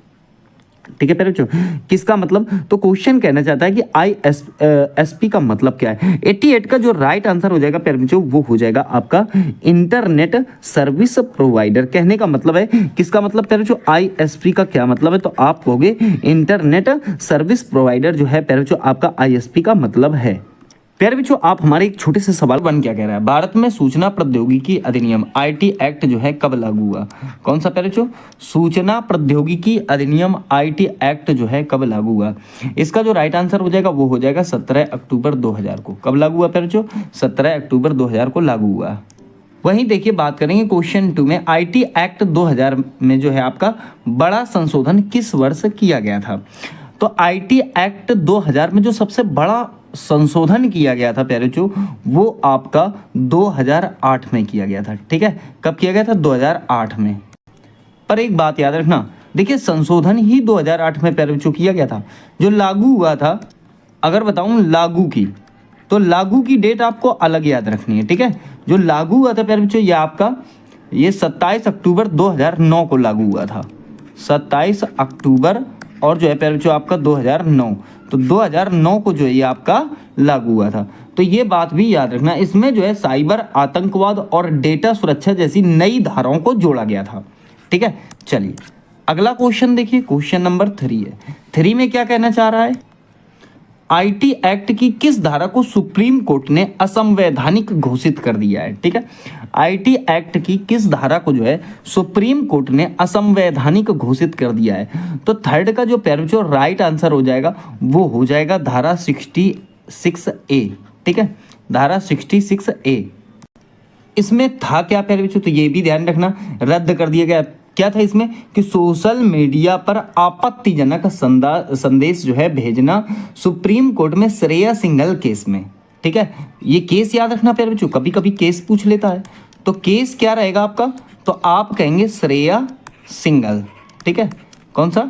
ठीक है प्यारे बच्चों, किसका मतलब? तो क्वेश्चन कहना चाहता है कि ISP का मतलब क्या है। 88 का जो राइट आंसर हो जाएगा प्यारे बच्चों वो हो जाएगा आपका इंटरनेट सर्विस प्रोवाइडर। कहने का मतलब है, किसका मतलब प्यारे बच्चों? ISP का क्या मतलब है? तो आप कहोगे इंटरनेट सर्विस प्रोवाइडर जो है प्यारे बच्चों आपका ISP का मतलब है। प्यारे बच्चों आप हमारे एक छोटे से सवाल वन क्या कह रहा है, भारत में सूचना प्रौद्योगिकी अधिनियम IT एक्ट जो है कब लागू हुआ? कौन सा प्यारे बच्चों? सूचना प्रौद्योगिकी अधिनियम IT एक्ट जो है कब लागू हुआ? इसका जो राइट आंसर हो जाएगा वो हो जाएगा 17 अक्टूबर 2000 को। कब लागू हुआ प्यारे बच्चों? 17 अक्टूबर 2000 को लागू हुआ। वहीं देखिए बात करेंगे क्वेश्चन 2 में, IT एक्ट 2000 में जो है आपका बड़ा संशोधन किस वर्ष किया गया था? तो IT एक्ट 2000 में जो सबसे बड़ा संशोधन किया गया था प्यारे बच्चों वो आपका 2008 में किया गया था, ठीक है। कब किया गया था? 2008 में। पर एक बात याद रखना, देखिए संशोधन ही 2008 में प्यारे बच्चों किया गया था। जो लागू हुआ था, अगर बताऊं लागू की, तो लागू की डेट आपको अलग याद रखनी है, ठीक है। जो लागू हुआ था प्यारे बच्चों ये आपका 27 अक्टूबर 2009 को लागू हुआ था। 27 अक्टूबर और जो है प्यारे बच्चों आपका 2009, तो 2009 को जो है ये आपका लागू हुआ था। तो ये बात भी याद रखना, इसमें जो है साइबर आतंकवाद और डेटा सुरक्षा जैसी नई धाराओं को जोड़ा गया था, ठीक है। चलिए अगला क्वेश्चन देखिए, क्वेश्चन नंबर 3 है। 3 में क्या कहना चाह रहा है? IT एक्ट की किस धारा को सुप्रीम कोर्ट ने असंवैधानिक घोषित कर दिया है? ठीक है, IT एक्ट की किस धारा को जो है सुप्रीम कोर्ट ने असंवैधानिक घोषित कर दिया है? तो थर्ड का जो पैर जो राइट आंसर हो जाएगा वो हो जाएगा धारा 66A, ठीक है, धारा 66A। इसमें था क्या प्यारे बच्चों, तो ये भी ध्यान रखना, रद्द कर दिया गया। क्या था इसमें कि सोशल मीडिया पर आपत्तिजनक संदेश जो है भेजना सुप्रीम कोर्ट में श्रेया सिंघल केस में, ठीक है। ये केस याद रखना प्यारे बच्चों, कभी कभी केस पूछ लेता है, तो केस क्या रहेगा आपका, तो आप कहेंगे श्रेया सिंघल, ठीक है। कौन सा?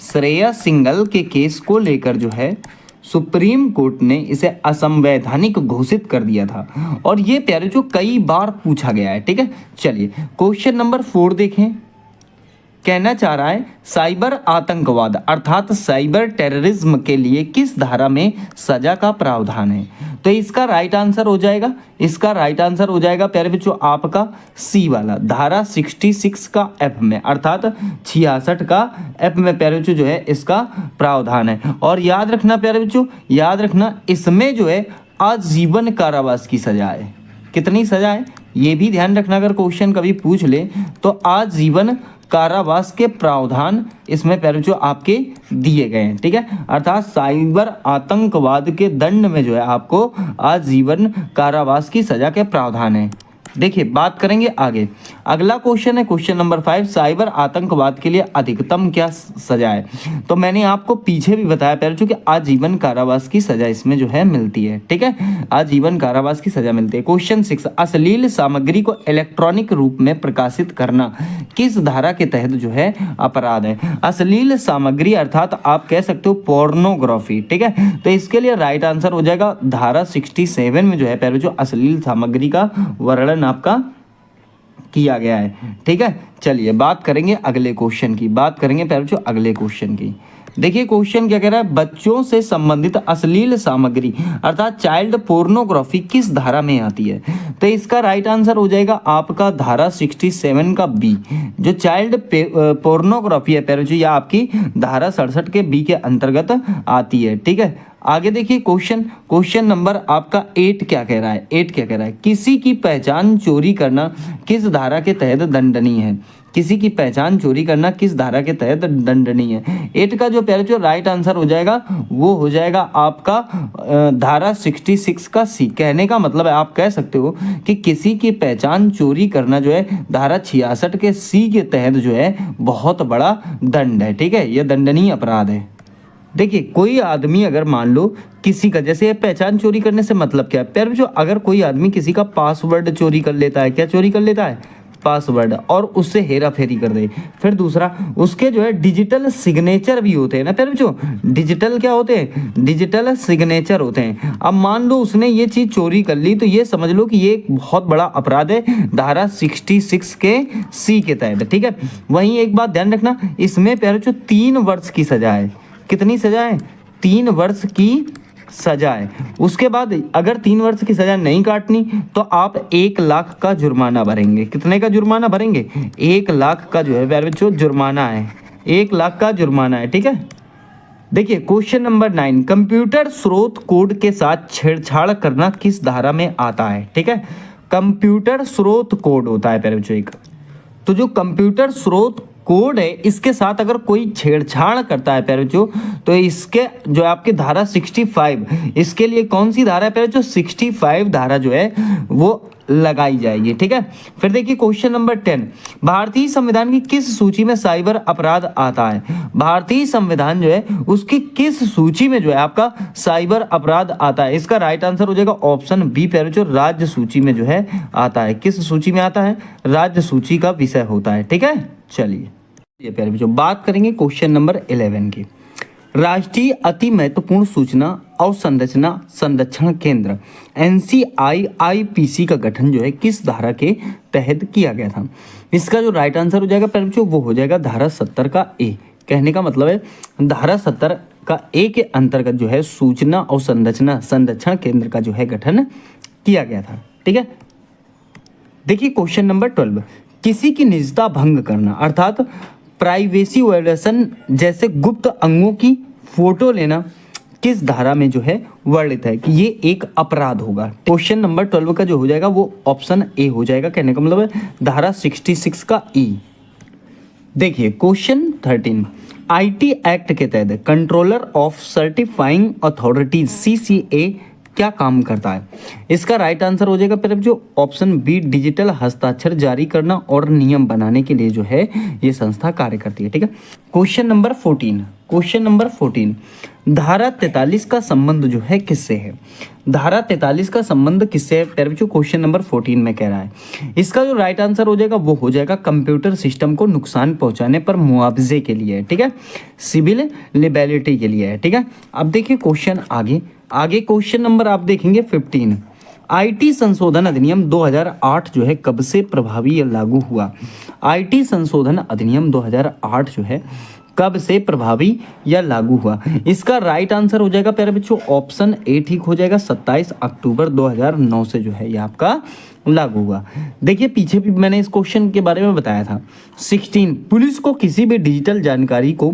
श्रेया सिंघल के केस को लेकर जो है सुप्रीम कोर्ट ने इसे असंवैधानिक घोषित कर दिया था, और ये प्यारे जो कई बार पूछा गया है, ठीक है। चलिए क्वेश्चन नंबर 4 देखें। कहना चाह रहा है साइबर आतंकवाद अर्थात साइबर टेररिज्म के लिए किस धारा में सजा का प्रावधान है? तो इसका राइट आंसर हो जाएगा, इसका राइट आंसर हो जाएगा प्यारे बच्चों आपका सी वाला, धारा 66 का F में, अर्थात 66 का F में प्यारे बच्चों जो है इसका प्रावधान है। और याद रखना प्यारे बच्चों, याद रखना इसमें जो है आजीवन कारावास की सजा है। कितनी सजा है ये भी ध्यान रखना, अगर क्वेश्चन कभी पूछ ले तो आजीवन कारावास के प्रावधान इसमें प्यारे बच्चों आपके दिए गए हैं, ठीक है। अर्थात साइबर आतंकवाद के दंड में जो है आपको आजीवन कारावास की सजा के प्रावधान है। देखिए बात करेंगे आगे। अगला क्वेश्चन है क्वेश्चन नंबर 5, साइबर आतंकवाद के लिए अधिकतम क्या सजा है? तो मैंने आपको पीछे भी बताया पहले, चूंकि आजीवन कारावास की सजा इसमें जो है मिलती है, ठीक है, आजीवन कारावास की सजा मिलती है। क्वेश्चन 6, अश्लील सामग्री को इलेक्ट्रॉनिक रूप में प्रकाशित करना किस धारा के तहत जो है अपराध है? अश्लील सामग्री अर्थात आप कह सकते हो पोर्नोग्राफी, ठीक है। तो इसके लिए राइट आंसर हो जाएगा धारा 67 में जो है पहले जो अश्लील सामग्री का वर्णन आपका किया गया है, ठीक है। चलिए बात करेंगे अगले क्वेश्चन की, बात करेंगे पहले जो अगले क्वेश्चन की। देखिए क्वेश्चन क्या कह रहा है, बच्चों से संबंधित अश्लील सामग्री अर्थात चाइल्ड पोर्नोग्राफी किस धारा में आती है? तो इसका राइट आंसर हो जाएगा आपका धारा 67 का बी। जो चाइल्ड पोर्नोग्राफी है पहले या आपकी धारा 67 के बी के अंतर्गत आती है, ठीक है। आगे देखिए क्वेश्चन नंबर आपका 8 क्या कह रहा है? 8 क्या कह रहा है, किसी की पहचान चोरी करना किस धारा के तहत दंडनीय है? किसी की पहचान चोरी करना किस धारा के तहत दंडनीय है? 8 का जो पहले जो राइट आंसर हो जाएगा वो हो जाएगा आपका धारा 66 का सी। कहने का मतलब है आप कह सकते हो कि किसी की पहचान चोरी करना जो है धारा 66 के सी के तहत जो है बहुत बड़ा दंड है, ठीक है, यह दंडनीय अपराध है। देखिए कोई आदमी अगर मान लो किसी का, जैसे पहचान चोरी करने से मतलब क्या है, पर जो अगर कोई आदमी किसी का पासवर्ड चोरी कर लेता है, क्या चोरी कर लेता है? पासवर्ड, और उससे हेरा फेरी कर दे। फिर दूसरा उसके जो है डिजिटल सिग्नेचर भी होते हैं ना, फिर जो डिजिटल क्या होते हैं? डिजिटल सिग्नेचर होते हैं। अब मान लो उसने ये चीज़ चोरी कर ली, तो ये समझ लो कि ये एक बहुत बड़ा अपराध है धारा 66 के सी के तहत, ठीक है। वहीं एक बात ध्यान रखना, इसमें पहले जो 3 वर्ष की सजा है, कितनी सजा है? 3 वर्ष की सजा है। उसके बाद अगर 3 वर्ष की सजा नहीं काटनी तो आप 1 लाख का जुर्माना भरेंगे। कितने का जुर्माना भरेंगे? 1 लाख का जो है जो जुर्माना है, 1 लाख का जुर्माना है, ठीक है। देखिए क्वेश्चन नंबर 9, कंप्यूटर स्रोत कोड के साथ छेड़छाड़ करना किस धारा में आता है? ठीक है, कंप्यूटर स्रोत कोड होता है पहले जो एक, तो जो कंप्यूटर स्रोत कोड है इसके साथ अगर कोई छेड़छाड़ करता है पहले जो, तो इसके जो आपकी धारा 65, इसके लिए कौन सी धारा है पहले जो? 65 धारा जो है वो लगाई जाएगी, ठीक है। फिर देखिए क्वेश्चन नंबर 10, भारतीय संविधान की किस सूची में साइबर अपराध आता है? भारतीय संविधान जो है उसकी किस सूची में जो है आपका साइबर अपराध आता है? इसका राइट आंसर हो जाएगा ऑप्शन बी पहले जो राज्य सूची में जो है आता है। किस सूची में आता है? राज्य सूची का विषय होता है, ठीक है। चलिए ये प्यारे बच्चों बात करेंगे क्वेश्चन नंबर 11 की। राष्ट्रीय अति महत्वपूर्ण सूचना अवसंरचना संरक्षण केंद्र NCIIPC का गठन जो है किस धारा के तहत किया गया था? इसका जो राइट आंसर हो जाएगा प्यारे बच्चों वो हो जाएगा धारा 70 का ए। कहने का मतलब है धारा 70 का ए के अंतर्गत जो है सूचना और संरक्षण केंद्र का जो है गठन किया गया था, ठीक है। देखिए क्वेश्चन नंबर 12, किसी की निजता भंग करना अर्थात प्राइवेसी वायलेशन जैसे गुप्त अंगों की फोटो लेना किस धारा में जो है वर्णित है कि ये एक अपराध होगा? क्वेश्चन नंबर 12 का जो हो जाएगा वो ऑप्शन ए हो जाएगा। कहने का मतलब है धारा 66 का ई। देखिए क्वेश्चन 13, IT एक्ट के तहत controller of certifying authorities CCA क्या काम करता है? इसका राइट आंसर हो जाएगा फिर जो ऑप्शन बी, डिजिटल हस्ताक्षर जारी करना और नियम बनाने के लिए जो है ये संस्था कार्य करती है, ठीक है। क्वेश्चन नंबर 14, धारा 43 का संबंध जो है किससे है? धारा 43 का संबंध किससे है फिर जो क्वेश्चन नंबर 14 में कह रहा है। इसका जो राइट आंसर हो जाएगा वो हो जाएगा कंप्यूटर सिस्टम को नुकसान पहुंचाने पर मुआवजे के लिए, ठीक है, सिविल लिबेलिटी के लिए है, ठीक है। अब देखिए क्वेश्चन आगे क्वेश्चन नंबर आप देखेंगे 15, IT संशोधन अधिनियम 2008 जो है कब से प्रभावी या लागू हुआ? IT संशोधन अधिनियम 2008 जो है कब से प्रभावी या लागू हुआ? इसका राइट आंसर हो जाएगा प्यारे बच्चों ऑप्शन ए ठीक हो जाएगा, 27 अक्टूबर 2009 से जो है ये आपका लागू हुआ। देखिए पीछे भी मैंने इस क्वेश्चन के बारे में बताया था। 16, पुलिस को किसी भी डिजिटल जानकारी को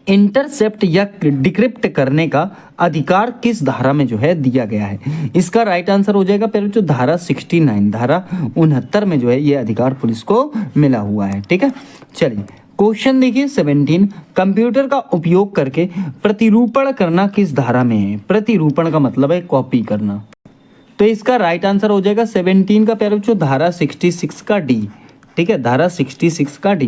इंटरसेप्ट या डिक्रिप्ट करने का अधिकार किस धारा में जो है दिया गया है? इसका राइट आंसर हो जाएगा पहले जो धारा 69, धारा 69 में जो है ये अधिकार पुलिस को मिला हुआ है, ठीक है। चलिए क्वेश्चन देखिए 17, कंप्यूटर का उपयोग करके प्रतिरूपण करना किस धारा में है? प्रतिरूपण का मतलब है कॉपी करना। तो इसका राइट आंसर हो जाएगा 17 का प्यारे बच्चों धारा 66 का डी। ठीक है, धारा 66 का डी।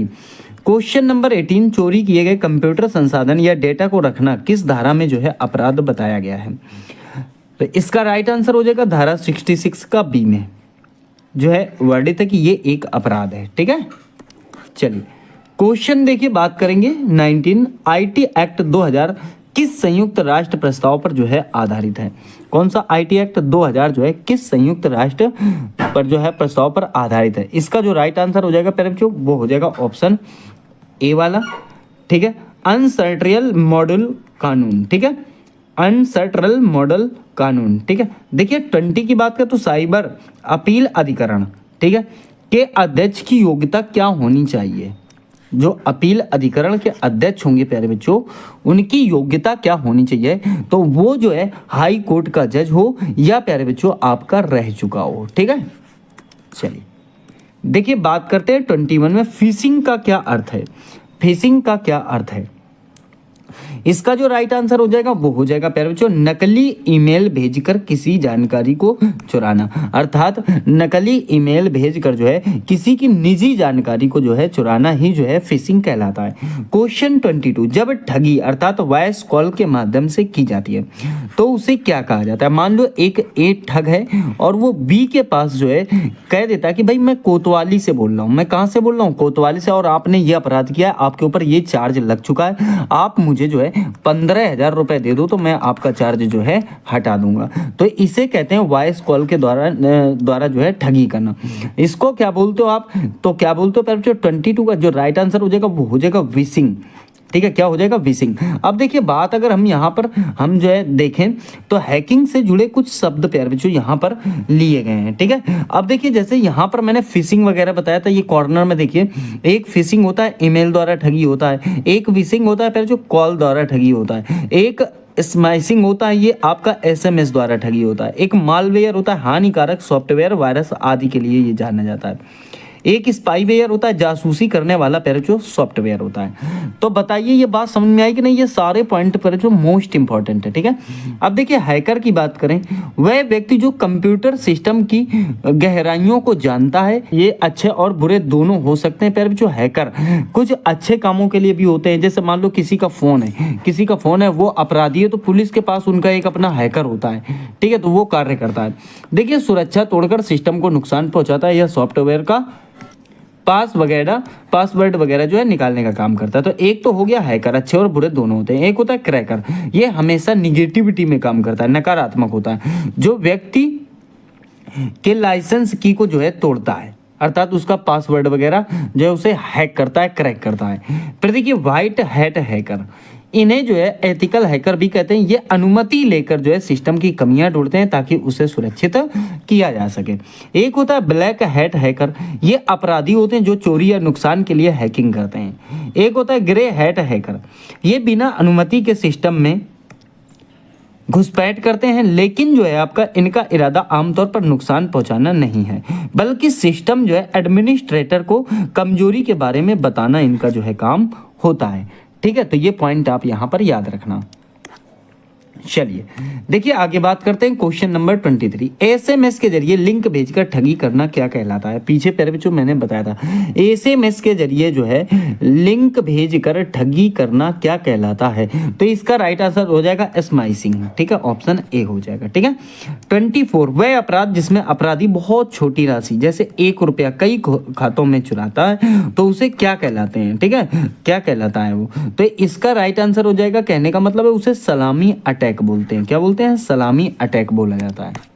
क्वेश्चन नंबर 18, चोरी किए गए कंप्यूटर संसाधन या डेटा को रखना किस धारा में जो है अपराध बताया गया है? तो इसका राइट आंसर हो जाएगा धारा 66 का बी में जो है वर्णित है कि ये एक अपराध है। ठीक है, चलिए क्वेश्चन देखिए, बात करेंगे 19, आईटी एक्ट 2000 किस संयुक्त राष्ट्र प्रस्ताव पर जो है आधारित है? कौन सा आईटी एक्ट 2000 जो है किस संयुक्त राष्ट्र पर जो है प्रस्ताव पर आधारित है? इसका जो राइट आंसर हो जाएगा प्यारे बच्चों वो हो जाएगा ऑप्शन ए वाला। ठीक है, अनसर्ट्रियल मॉडल कानून। ठीक है, अनसर्ट्रल मॉडल कानून। ठीक है, देखिए 20 की बात करें तो साइबर अपील अधिकरण, ठीक है, के अध्यक्ष की योग्यता क्या होनी चाहिए? जो अपील अधिकरण के अध्यक्ष होंगे प्यारे बच्चों उनकी योग्यता क्या होनी चाहिए? तो वो जो है हाई कोर्ट का जज हो या प्यारे बच्चों आपका रह चुका हो। ठीक है, चलिए देखिए बात करते हैं 21 में फिशिंग का क्या अर्थ है? फिशिंग का क्या अर्थ है? इसका जो राइट आंसर हो जाएगा वो हो जाएगा प्यारे बच्चों नकली ईमेल भेजकर किसी जानकारी को चुराना, अर्थात नकली ईमेल भेजकर जो है किसी की निजी जानकारी को जो है चुराना ही जो है फिशिंग कहलाता है। क्वेश्चन 22, जब ठगी अर्थात वॉइस कॉल के माध्यम से की जाती है तो उसे क्या कहा जाता है? मान लो एक ए ठग है और वो बी के पास जो है कह देता है कि भाई मैं कोतवाली से बोल रहा हूँ, मैं कहाँ से बोल रहा हूँ? कोतवाली से, और आपने ये अपराध किया है, आपके ऊपर ये चार्ज लग चुका है, आप मुझे जो है 15,000 रुपए दे दो तो मैं आपका चार्ज जो है हटा दूंगा। तो इसे कहते हैं वॉइस कॉल के द्वारा जो है ठगी करना। इसको क्या बोलते हो आप? तो क्या बोलते हो प्यारे बच्चों 22 का जो राइट आंसर हो जाएगा वो हो जाएगा विशिंग। ठीक है, क्या हो जाएगा? विशिंग। अब देखिए बात अगर हम यहाँ पर हम जो है देखें तो हैकिंग से जुड़े कुछ शब्द प्यारे बच्चों यहाँ पर लिए गए हैं। ठीक है, अब देखिए जैसे यहाँ पर मैंने फिशिंग वगैरह बताया था, ये कॉर्नर में देखिए एक फिशिंग होता है ईमेल द्वारा ठगी होता है, एक विशिंग होता है प्यारे जो कॉल द्वारा ठगी होता है, एक स्मैशिंग होता है ये आपका एसएमएस द्वारा ठगी होता है, एक मालवेयर होता है हानिकारक सॉफ्टवेयर वायरस आदि के लिए ये जाना जाता है, एक स्पाईवेयर होता है जासूसी करने वाला प्यारे जो सॉफ्टवेयर होता है। तो बताइए ये बात समझ में आई कि नहीं? ये सारे पॉइंट पर जो मोस्ट इंपॉर्टेंट है। ठीक है, अब देखिए हैकर की बात करें, वह व्यक्ति जो कंप्यूटर सिस्टम की गहराइयों को जानता है। ये अच्छे और बुरे दोनों हो सकते हैं प्यारे जो हैकर कुछ अच्छे कामों के लिए भी होते हैं। जैसे मान लो किसी का फोन है, वो अपराधी है तो पुलिस के पास उनका एक अपना हैकर होता है। ठीक है, तो वो कार्य करता है। देखिए सुरक्षा तोड़कर सिस्टम को नुकसान पहुंचाता है, यह सॉफ्टवेयर का पासवर्ड वगैरह जो है निकालने का काम करता है। तो एक तो हो गया हैकर, अच्छे और बुरे दोनों होते हैं। एक होता है क्रैकर, ये हमेशा निगेटिविटी में काम करता है, नकारात्मक होता है, जो व्यक्ति के लाइसेंस की को जो है तोड़ता है, अर्थात उसका पासवर्ड वगैरह जो है उसे हैक करता है, क्रैक करता है। फिर देखिए व्हाइट हैट हैकर, इन्हें जो है एथिकल हैकर भी कहते हैं। ये अनुमति लेकर जो है सिस्टम की कमियां ढूंढते हैं ताकि उसे सुरक्षित किया जा सके। एक होता है ब्लैक हैट हैकर, ये अपराधी होते हैं जो चोरी या नुकसान के लिए हैकिंग करते हैं। एक होता है ग्रे हैट हैकर, ये बिना अनुमति के सिस्टम में घुसपैठ करते हैं, लेकिन जो है आपका इनका इरादा आमतौर पर नुकसान पहुंचाना नहीं है, बल्कि सिस्टम जो है एडमिनिस्ट्रेटर को कमजोरी के बारे में बताना इनका जो है काम होता है। ठीक है, तो ये पॉइंट आप यहां पर याद रखना। चलिए देखिए आगे बात करते हैं क्वेश्चन नंबर 23, एसएमएस के जरिए लिंक भेजकर ठगी करना क्या कहलाता है? पीछे पहले भी जो मैंने बताया था, एसएमएस के जरिए जो है लिंक भेजकर ठगी करना क्या कहलाता है? तो इसका राइट आंसर हो जाएगा स्मैशिंग। ठीक है, ऑप्शन ए हो जाएगा। ठीक है, 24, वह अपराध जिसमें अपराधी बहुत छोटी राशि जैसे 1 रुपया कई खातों में चुराता है तो उसे क्या कहलाते हैं? ठीक है, क्या कहलाता है वो? तो इसका राइट आंसर हो जाएगा, कहने का मतलब है उसे सलामी अटैक बोलते हैं। क्या बोलते हैं? सलामी अटैक बोला जाता है।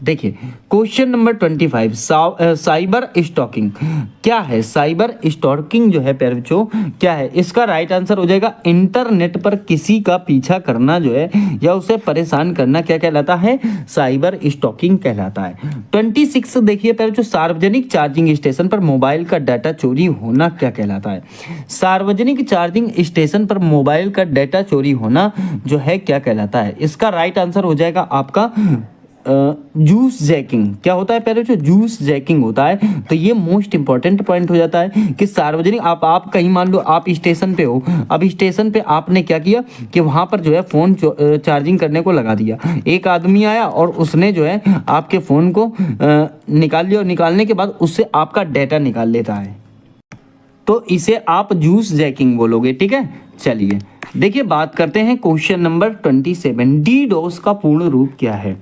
देखिए क्वेश्चन नंबर 25, साइबर स्टॉकिंग क्या है? साइबर स्टॉकिंग जो है प्यारे बच्चों क्या है? इसका राइट आंसर हो जाएगा इंटरनेट पर किसी का पीछा करना जो है या उसे परेशान करना क्या कहलाता है? साइबर स्टॉकिंग कहलाता है। 26 देखिए प्यारे बच्चों, सार्वजनिक चार्जिंग स्टेशन पर मोबाइल का डाटा चोरी होना क्या कहलाता है? सार्वजनिक चार्जिंग स्टेशन पर मोबाइल का डाटा चोरी होना जो है क्या कहलाता है? इसका राइट आंसर हो जाएगा आपका जूस जैकिंग क्या होता है, पहले जो जूस जैकिंग होता है, तो ये मोस्ट इंपॉर्टेंट पॉइंट हो जाता है कि सार्वजनिक आप कहीं मान लो आप स्टेशन पे हो, अब स्टेशन पे आपने क्या किया कि वहाँ पर जो है फ़ोन चार्जिंग करने को लगा दिया, एक आदमी आया और उसने जो है आपके फ़ोन को निकाल लिया और निकालने के बाद उससे आपका डाटा निकाल लेता है, तो इसे आप जूस जैकिंग बोलोगे। ठीक है, चलिए देखिए बात करते हैं क्वेश्चन नंबर 27, डीडोस का पूर्ण रूप क्या है।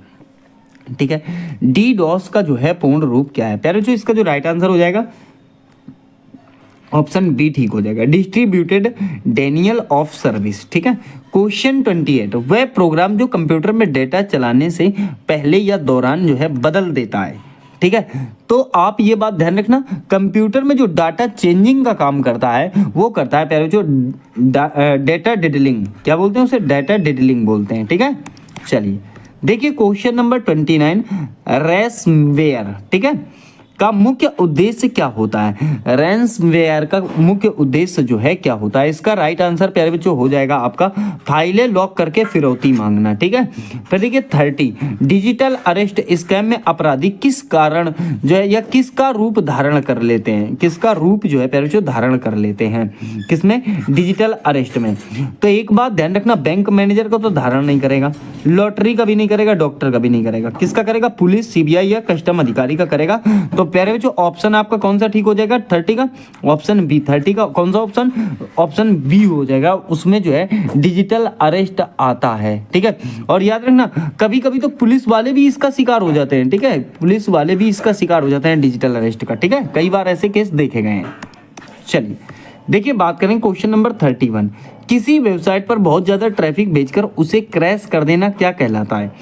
ठीक है, डीडोस का जो है पूर्ण रूप क्या है, पहले जो इसका जो राइट आंसर हो जाएगा ऑप्शन बी ठीक हो जाएगा, डिस्ट्रीब्यूटेड डेनियल ऑफ सर्विस। ठीक है, क्वेश्चन 28, वह प्रोग्राम जो कंप्यूटर में डेटा चलाने से पहले या दौरान जो है बदल देता है। ठीक है, तो आप ये बात ध्यान रखना, कंप्यूटर में जो डाटा चेंजिंग का काम करता है वो करता है पहले जो डेटा डिडलिंग, क्या बोलते हैं उसे, डेटा डिडलिंग बोलते हैं। ठीक है, चलिए देखिए क्वेश्चन नंबर 29, रैंसमवेयर ठीक है का मुख्य उद्देश्य क्या होता है, रैंसमवेयर का मुख्य उद्देश्य जो है क्या होता है, इसका राइट आंसर प्यारे बच्चों हो जाएगा आपका फाइलें लॉक करके फिरौती मांगना। ठीक है, फिर देखिए 30, डिजिटल अरेस्ट स्कैम में अपराधी किस कारण जो है या किसका रूप धारण कर लेते हैं, किसका रूप जो है प्यारे बच्चों धारण कर लेते हैं, किसमें, डिजिटल अरेस्ट में। तो एक बात ध्यान रखना, बैंक मैनेजर का तो धारण नहीं करेगा, लॉटरी का भी नहीं करेगा, डॉक्टर का भी नहीं करेगा, किसका करेगा, पुलिस, सीबीआई या कस्टम अधिकारी का करेगा। तो प्यारे बच्चों ऑप्शन आपका कौन सा ठीक हो जाएगा, 30 का ऑप्शन बी, 30 का कौन सा ऑप्शन, ऑप्शन बी हो जाएगा, उसमें जो है डिजिटल अरेस्ट आता है। ठीक है, और याद रखना कभी कभी तो पुलिस वाले भी इसका शिकार हो जाते हैं। ठीक है, पुलिस वाले भी इसका शिकार हो जाते हैं डिजिटल अरेस्ट का। ठीक है, कई बार ऐसे केस देखे गए हैं। चलिए देखिए बात करें क्वेश्चन नंबर 31, किसी वेबसाइट पर बहुत ज़्यादा ट्रैफिक भेजकर उसे क्रैश कर देना क्या कहलाता है,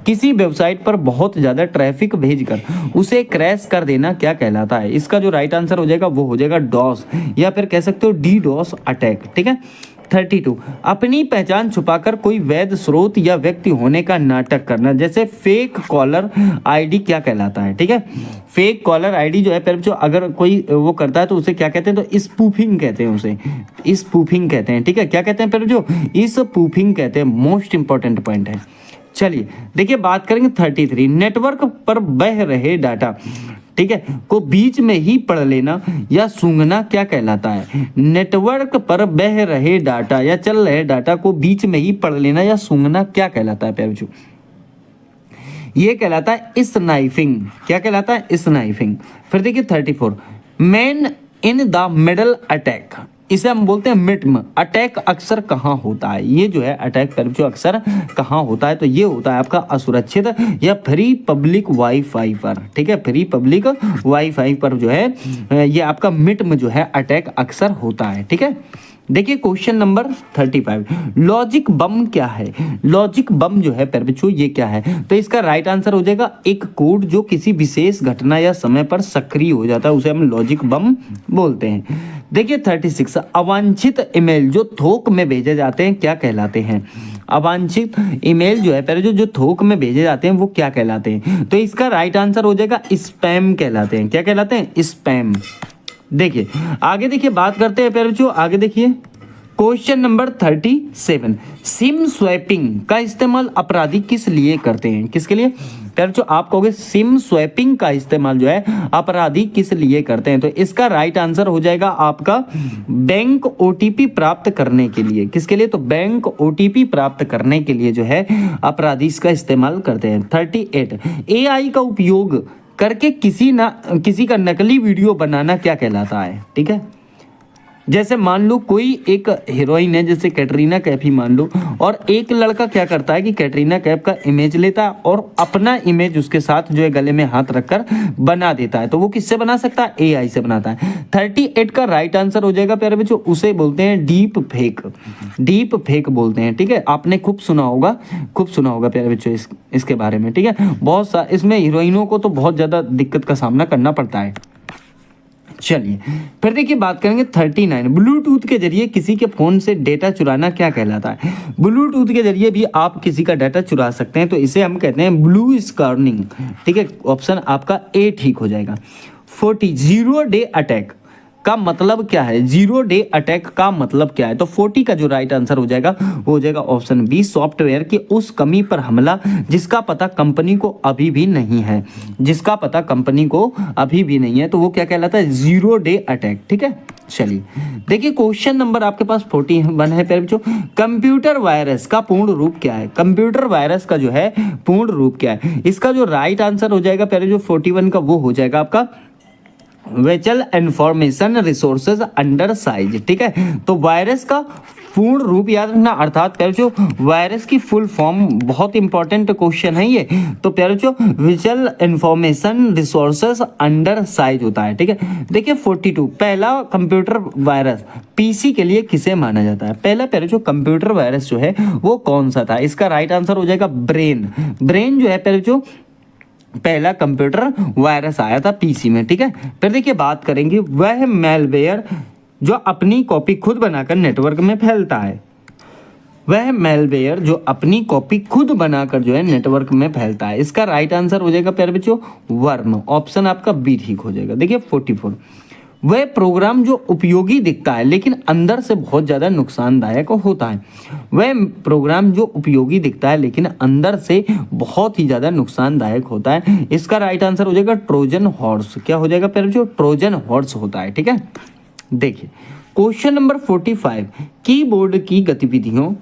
किसी वेबसाइट पर बहुत ज़्यादा ट्रैफिक भेजकर उसे क्रैश कर देना क्या कहलाता है, इसका जो राइट आंसर हो जाएगा वो हो जाएगा डॉस, या फिर कह सकते हो डीडॉस अटैक। ठीक है, 32, अपनी पहचान छुपाकर कोई वैध स्रोत या व्यक्ति होने का नाटक करना, जैसे फेक कॉलर आईडी क्या कहलाता है। ठीक है, फेक कॉलर आईडी जो है फिर जो अगर कोई वो करता है तो उसे क्या कहते हैं, तो स्पूफिंग कहते हैं, उसे स्पूफिंग कहते हैं। ठीक है, क्या कहते हैं फिर जो स्पूफिंग कहते हैं, मोस्ट इंपॉर्टेंट पॉइंट है। चलिए देखिए बात करेंगे 33, नेटवर्क पर बह रहे डाटा ठीक है को बीच में ही पढ़ लेना या सूंघना क्या कहलाता है, नेटवर्क पर बह रहे डाटा या चल रहे डाटा को बीच में ही पढ़ लेना या सूंघना क्या कहलाता है प्यारे बच्चों, ये कहलाता है स्नाइफिंग। क्या कहलाता है, स्नाइफिंग। फिर देखिए 34, man in the middle attack, इसे हम बोलते हैं मिटम अटैक, अक्सर कहाँ होता है, ये जो है अटैक पर जो अक्सर कहाँ होता है, तो ये होता है आपका असुरक्षित या फ्री पब्लिक वाईफाई पर। ठीक है, फ्री पब्लिक वाईफाई पर जो है ये आपका मिटम जो है अटैक अक्सर होता है। ठीक है, देखिए क्वेश्चन नंबर 35, लॉजिक बम क्या है, लॉजिक बम जो है प्यारे बच्चों ये क्या है, तो इसका राइट आंसर हो जाएगा एक कोड जो किसी विशेष घटना या समय पर सक्रिय हो जाता है, उसे हम लॉजिक बम बोलते हैं। देखिए 36, अवांछित ईमेल जो थोक में भेजे जाते हैं क्या कहलाते हैं, अवांछित ईमेल जो है पहले जो थोक में भेजे जाते हैं वो क्या कहलाते हैं, तो इसका राइट आंसर हो जाएगा स्पैम कहलाते हैं। क्या कहलाते हैं, स्पैम। देखिए आगे देखिए बात करते हैं प्यारे बच्चों, आगे देखिए क्वेश्चन नंबर 37, सिम स्वैपिंग का इस्तेमाल अपराधी किस लिए करते हैं, किसके लिए प्यारे बच्चों, आप कहोगे सिम स्वैपिंग का इस्तेमाल जो है अपराधी किस लिए करते हैं, तो इसका राइट आंसर हो जाएगा आपका बैंक ओटीपी प्राप्त करने के लिए। किसके लिए, तो बैंक ओटीपी प्राप्त करने के लिए जो है अपराधी इसका इस्तेमाल करते हैं। 38, एआई का उपयोग करके किसी का नकली वीडियो बनाना क्या कहलाता है। ठीक है, जैसे मान लो कोई एक हीरोइन है जैसे कैटरीना कैफ ही मान लो, और एक लड़का क्या करता है कि कैटरीना कैफ का इमेज लेता है और अपना इमेज उसके साथ जो है गले में हाथ रखकर बना देता है, तो वो किससे बना सकता है, एआई से बनाता है। 38 का राइट आंसर हो जाएगा प्यारे बच्चों, उसे बोलते हैं डीप फेक, डीप फेक बोलते हैं। ठीक है, आपने खूब सुना होगा प्यारे बच्चों इसके बारे में। ठीक है, बहुत सा इसमें हीरोइनों को तो बहुत ज़्यादा दिक्कत का सामना करना पड़ता है। चलिए फिर देखिए बात करेंगे 39, ब्लूटूथ के जरिए किसी के फोन से डेटा चुराना क्या कहलाता है, ब्लूटूथ के जरिए भी आप किसी का डाटा चुरा सकते हैं, तो इसे हम कहते हैं ब्लू स्कैनिंग। ठीक है, ऑप्शन आपका ए ठीक हो जाएगा। 40, जीरो डे अटैक का मतलब क्या है, 0 डे अटैक का मतलब क्या है? तो 40 का जो राइट आंसर हो जाएगा वो हो जाएगा ऑप्शन बी, सॉफ्टवेयर की उस कमी पर हमला जिसका पता कंपनी को अभी भी नहीं है, जिसका पता कंपनी को अभी भी नहीं है, तो वो क्या कहलाता है, 0 डे अटैक। ठीक है, चलिए देखिए क्वेश्चन नंबर आपके पास 41 है प्यारे बच्चों। कंप्यूटर वायरस का पूर्ण रूप क्या है? कंप्यूटर वायरस का जो है पूर्ण रूप क्या है? इसका जो राइट आंसर हो जाएगा प्यारे जो 41 का, वो हो जाएगा आपका virtual information resources under size. ठीक है, तो वायरस का पूर्ण रूप याद रखना, अर्थात प्यारे जो वायरस की फुल फॉर्म, बहुत इंपॉर्टेंट क्वेश्चन है ये। तो प्यारे जो virtual information resources under size होता है। ठीक है, देखिए 42 पहला कंप्यूटर वायरस पीसी के लिए किसे माना जाता है? पहला प्यारे जो कंप्यूटर वायरस जो है वो कौन सा था? इसका राइट आंसर हो जाएगा ब्रेन। ब्रेन जो है प्यारे जो पहला कंप्यूटर वायरस आया था पीसी में। ठीक है, फिर देखिए बात करेंगे वह मैलवेयर जो अपनी कॉपी खुद बनाकर नेटवर्क में फैलता है। वह मैलवेयर जो अपनी कॉपी खुद बनाकर जो है नेटवर्क में फैलता है। इसका राइट आंसर हो जाएगा प्यारे बच्चों वर्म, ऑप्शन आपका बी ठीक हो जाएगा। देखिए 44 वह प्रोग्राम जो उपयोगी दिखता है लेकिन अंदर से बहुत ज़्यादा नुकसानदायक होता है। वह प्रोग्राम जो उपयोगी दिखता है लेकिन अंदर से बहुत ही ज़्यादा नुकसानदायक होता है। इसका राइट आंसर हो जाएगा ट्रोजन हॉर्स। क्या हो जाएगा प्यारे जो ट्रोजन हॉर्स होता है। ठीक है, देखिए क्वेश्चन नंबर 45 कीबोर्ड की गतिविधियों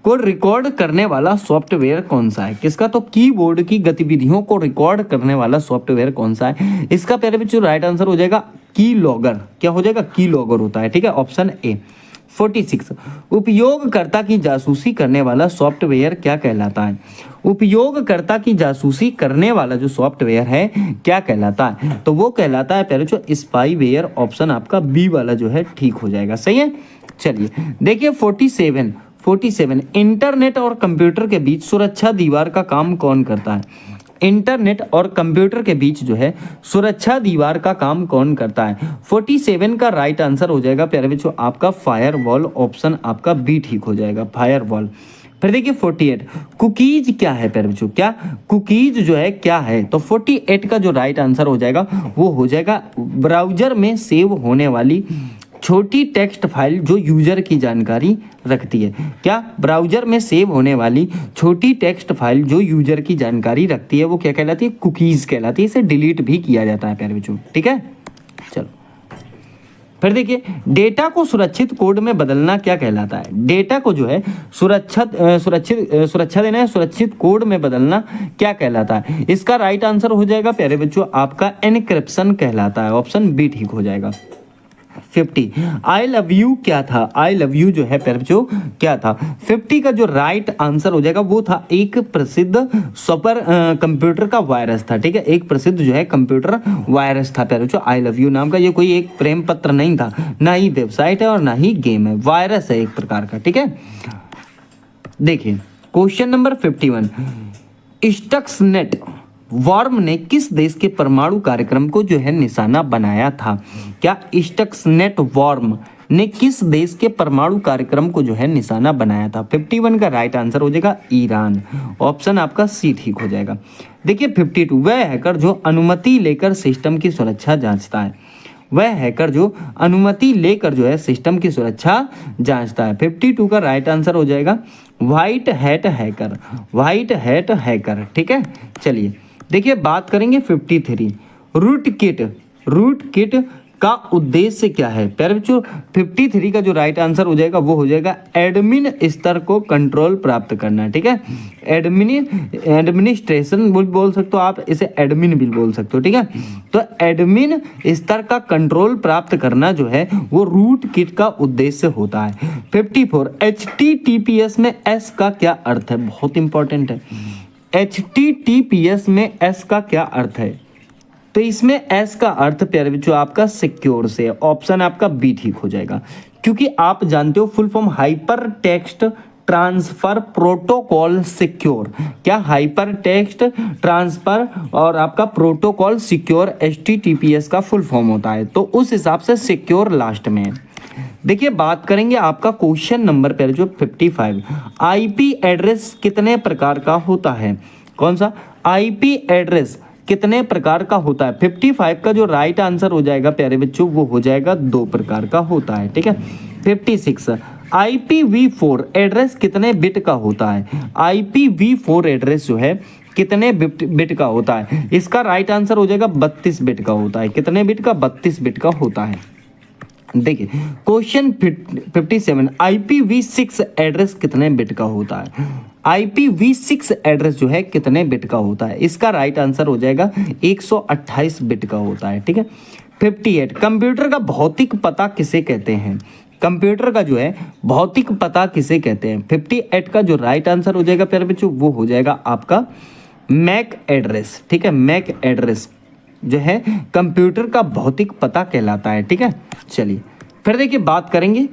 को रिकॉर्ड करने वाला सॉफ्टवेयर कौन सा है? किसका? तो कीबोर्ड की गतिविधियों को रिकॉर्ड करने वाला सॉफ्टवेयर कौन सा है? इसका प्यारे बच्चों राइट आंसर हो जाएगा की लॉगर। क्या हो जाएगा? की लॉगर होता है। ठीक है, ऑप्शन ए। 46 उपयोगकर्ता की जासूसी करने वाला सॉफ्टवेयर क्या कहलाता है? उपयोगकर्ता की जासूसी करने वाला जो सॉफ्टवेयर है क्या कहलाता है? तो वो कहलाता है प्यारे जो स्पाईवेयर। ऑप्शन आपका बी वाला जो है ठीक हो जाएगा। सही है, चलिए देखिए 47 इंटरनेट और कंप्यूटर के बीच सुरक्षा दीवार का काम कौन करता है? इंटरनेट और कंप्यूटर के बीच जो है सुरक्षा दीवार का काम कौन करता है? 47 का राइट आंसर हो जाएगा प्यारे बच्चों आपका फायरवॉल। ऑप्शन आपका बी ठीक हो जाएगा, फायरवॉल। फिर देखिए 48 कुकीज क्या है प्यारे बच्चों? क्या कुकीज जो है क्या है? तो 48 का जो राइट आंसर हो जाएगा वो हो जाएगा ब्राउजर में सेव होने वाली छोटी टेक्स्ट फाइल जो यूजर की जानकारी रखती है। क्या? ब्राउजर में सेव होने वाली छोटी टेक्स्ट फाइल जो यूजर की जानकारी रखती है वो क्या कहलाती है? कुकीज कहलाती है। इसे डिलीट भी किया जाता है प्यारे बच्चों। ठीक है, चलो फिर देखिए डेटा को सुरक्षित कोड में बदलना क्या कहलाता है? डेटा को जो है सुरक्षा देना है, सुरक्षित कोड में बदलना क्या कहलाता है? इसका राइट आंसर हो जाएगा प्यारे बच्चों आपका एनक्रिप्शन कहलाता है। ऑप्शन बी ठीक हो जाएगा। 50 आई लव यू क्या था? आई लव यू जो है प्यारे बच्चों क्या था? 50 का जो राइट आंसर हो जाएगा वो था एक प्रसिद्ध सुपर कंप्यूटर का वायरस था। ठीक है, एक प्रसिद्ध जो है कंप्यूटर वायरस था प्यारे बच्चों आई लव यू नाम का। ये कोई एक प्रेम पत्र नहीं था, ना ही वेबसाइट है और ना ही गेम है, वायरस है एक प्रकार का। ठीक है, देखिए क्वेश्चन नंबर 51 स्टक्सनेट वॉर्म ने किस देश के परमाणु कार्यक्रम को जो है निशाना बनाया था? क्या स्टक्सनेट वॉर्म ने किस देश के परमाणु कार्यक्रम को जो है निशाना बनाया था? 51 का राइट आंसर हो जाएगा ईरान। ऑप्शन आपका सी ठीक हो जाएगा। देखिए 52 वह हैकर जो अनुमति लेकर सिस्टम की सुरक्षा जांचता है। वह हैकर जो अनुमति लेकर जो है सिस्टम की सुरक्षा जांचता है। 52 का राइट आंसर हो जाएगा white hat hacker. White hat hacker. ठीक है, चलिए देखिए बात करेंगे 53 रूट किट का उद्देश्य क्या है? प्यारे बच्चों 53 का जो राइट आंसर हो जाएगा वो हो जाएगा एडमिन स्तर को कंट्रोल प्राप्त करना। ठीक है, एडमिनिस्ट्रेशन बोल सकते हो आप, इसे एडमिन भी बोल सकते हो। ठीक है, तो एडमिन स्तर का कंट्रोल प्राप्त करना जो है वो रूट किट का उद्देश्य होता है। 54 HTTPS में एस का क्या अर्थ है? बहुत इंपॉर्टेंट है। HTTPS में एस का क्या अर्थ है? तो इसमें एस का अर्थ प्यारे बच्चों आपका सिक्योर से। ऑप्शन आपका बी ठीक हो जाएगा, क्योंकि आप जानते हो full form hyper text transfer protocol secure. क्या? हाइपर टेक्स्ट ट्रांसफर और आपका प्रोटोकॉल सिक्योर HTTPS का फुल फॉर्म होता है, तो उस हिसाब से सिक्योर लास्ट में है। देखिए बात करेंगे आपका क्वेश्चन नंबर पर जो 55 आईपी एड्रेस कितने प्रकार का होता है? कौन सा? आईपी एड्रेस कितने प्रकार का होता है? 55 का जो राइट आंसर हो जाएगा प्यारे बच्चों वो हो जाएगा 2 प्रकार का होता है, ठीक है। 56 IPv4 एड्रेस कितने बिट का होता है? IPv4 एड्रेस जो है कितने बिट का होता है? इसका राइट आंसर हो जाएगा 32 बिट का होता है। कितने बिट का? 32 बिट का होता है। देखिए क्वेश्चन 57 IPv6 एड्रेस कितने बिट का होता है? IPv6 एड्रेस जो है कितने बिट का होता है? इसका राइट आंसर हो जाएगा 128 बिट का होता है, ठीक है। 58 कंप्यूटर का भौतिक पता किसे कहते हैं? कंप्यूटर का जो है भौतिक पता किसे कहते हैं? 58 का जो राइट आंसर हो जाएगा प्यारे बच्चों वो हो जाएगा आपका मैक एड्रेस, ठीक है। मैक एड्रेस जो है कंप्यूटर का भौतिक पता कहलाता है, ठीक है। चलिए फिर देखिए बात करेंगे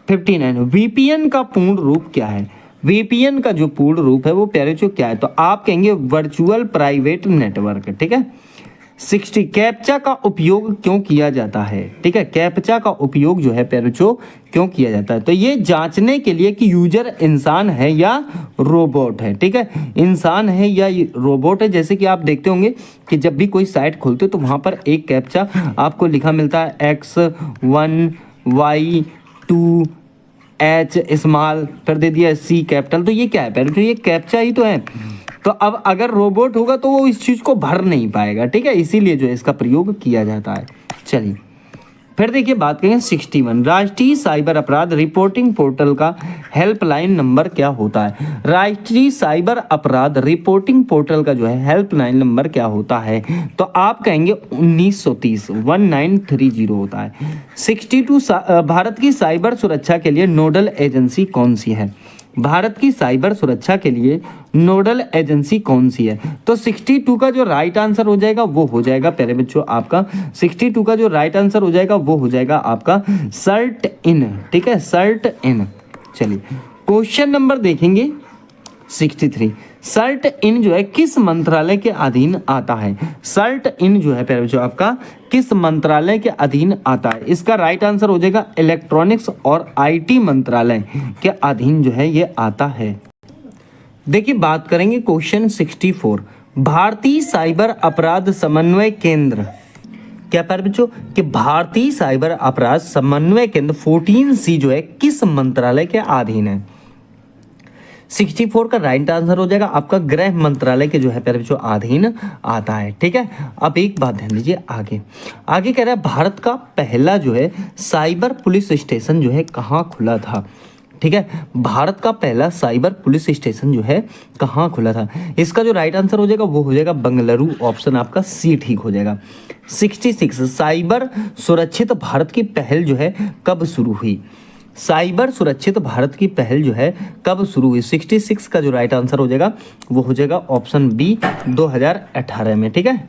59 VPN का पूर्ण रूप क्या है? VPN का जो पूर्ण रूप है वो प्यारे बच्चों क्या है? तो आप कहेंगे वर्चुअल प्राइवेट नेटवर्क, ठीक है। 60 कैप्चा का उपयोग क्यों किया जाता है? ठीक है, कैप्चा का उपयोग जो है प्यारे बच्चों क्यों किया जाता है? तो ये जांचने के लिए कि यूजर इंसान है या रोबोट है, ठीक है। इंसान है या रोबोट है। जैसे कि आप देखते होंगे कि जब भी कोई साइट खोलते हो तो वहाँ पर एक कैप्चा आपको लिखा मिलता है X1 Y2 H स्मॉल, फिर दे दिया C कैपिटल। तो ये क्या है प्यारे बच्चों? ये कैप्चा ही तो है। तो अब अगर रोबोट होगा तो वो इस चीज़ को भर नहीं पाएगा, ठीक है। इसीलिए जो है इसका प्रयोग किया जाता है। चलिए फिर देखिए बात करें 61 राष्ट्रीय साइबर अपराध रिपोर्टिंग पोर्टल का हेल्पलाइन नंबर क्या होता है? राष्ट्रीय साइबर अपराध रिपोर्टिंग पोर्टल का जो है हेल्पलाइन नंबर क्या होता है? तो आप कहेंगे 1930 होता है। 62 भारत की साइबर सुरक्षा के लिए नोडल एजेंसी कौन सी है? भारत की साइबर सुरक्षा के लिए नोडल एजेंसी कौन सी है? तो 62 का जो राइट आंसर हो जाएगा वो हो जाएगा प्यारे बच्चों आपका 62 का जो राइट आंसर हो जाएगा वो हो जाएगा आपका सर्ट इन, ठीक है, सर्ट इन। चलिए क्वेश्चन नंबर देखेंगे 63 सर्ट इन जो है किस मंत्रालय के अधीन आता है? सर्ट इन जो है प्यारे बच्चों आपका किस मंत्रालय के अधीन आता है? इसका राइट आंसर हो जाएगा इलेक्ट्रॉनिक्स और IT मंत्रालय के अधीन जो है ये आता है। देखिए बात करेंगे क्वेश्चन 64 भारतीय साइबर अपराध समन्वय केंद्र क्या प्यारे बच्चों कि भारतीय साइबर अपराध समन्वय केंद्र 14C जो है किस मंत्रालय के अधीन है? 64 का राइट आंसर हो जाएगा आपका गृह मंत्रालय के जो है प्यारे बच्चों अधीन आता है, ठीक है। अब एक बात ध्यान दीजिए, आगे कह रहा है भारत का पहला जो है साइबर पुलिस स्टेशन जो है कहाँ खुला था? ठीक है, भारत का पहला साइबर पुलिस स्टेशन जो है कहाँ खुला था? इसका जो राइट आंसर हो जाएगा वो हो जाएगा बंगलुरु। ऑप्शन आपका C ठीक हो जाएगा। 66 साइबर सुरक्षित भारत की पहल जो है कब शुरू हुई? साइबर सुरक्षित भारत की पहल जो है कब शुरू हुई? 66 का जो राइट आंसर हो जाएगा वो हो जाएगा ऑप्शन B 2018 में, ठीक है।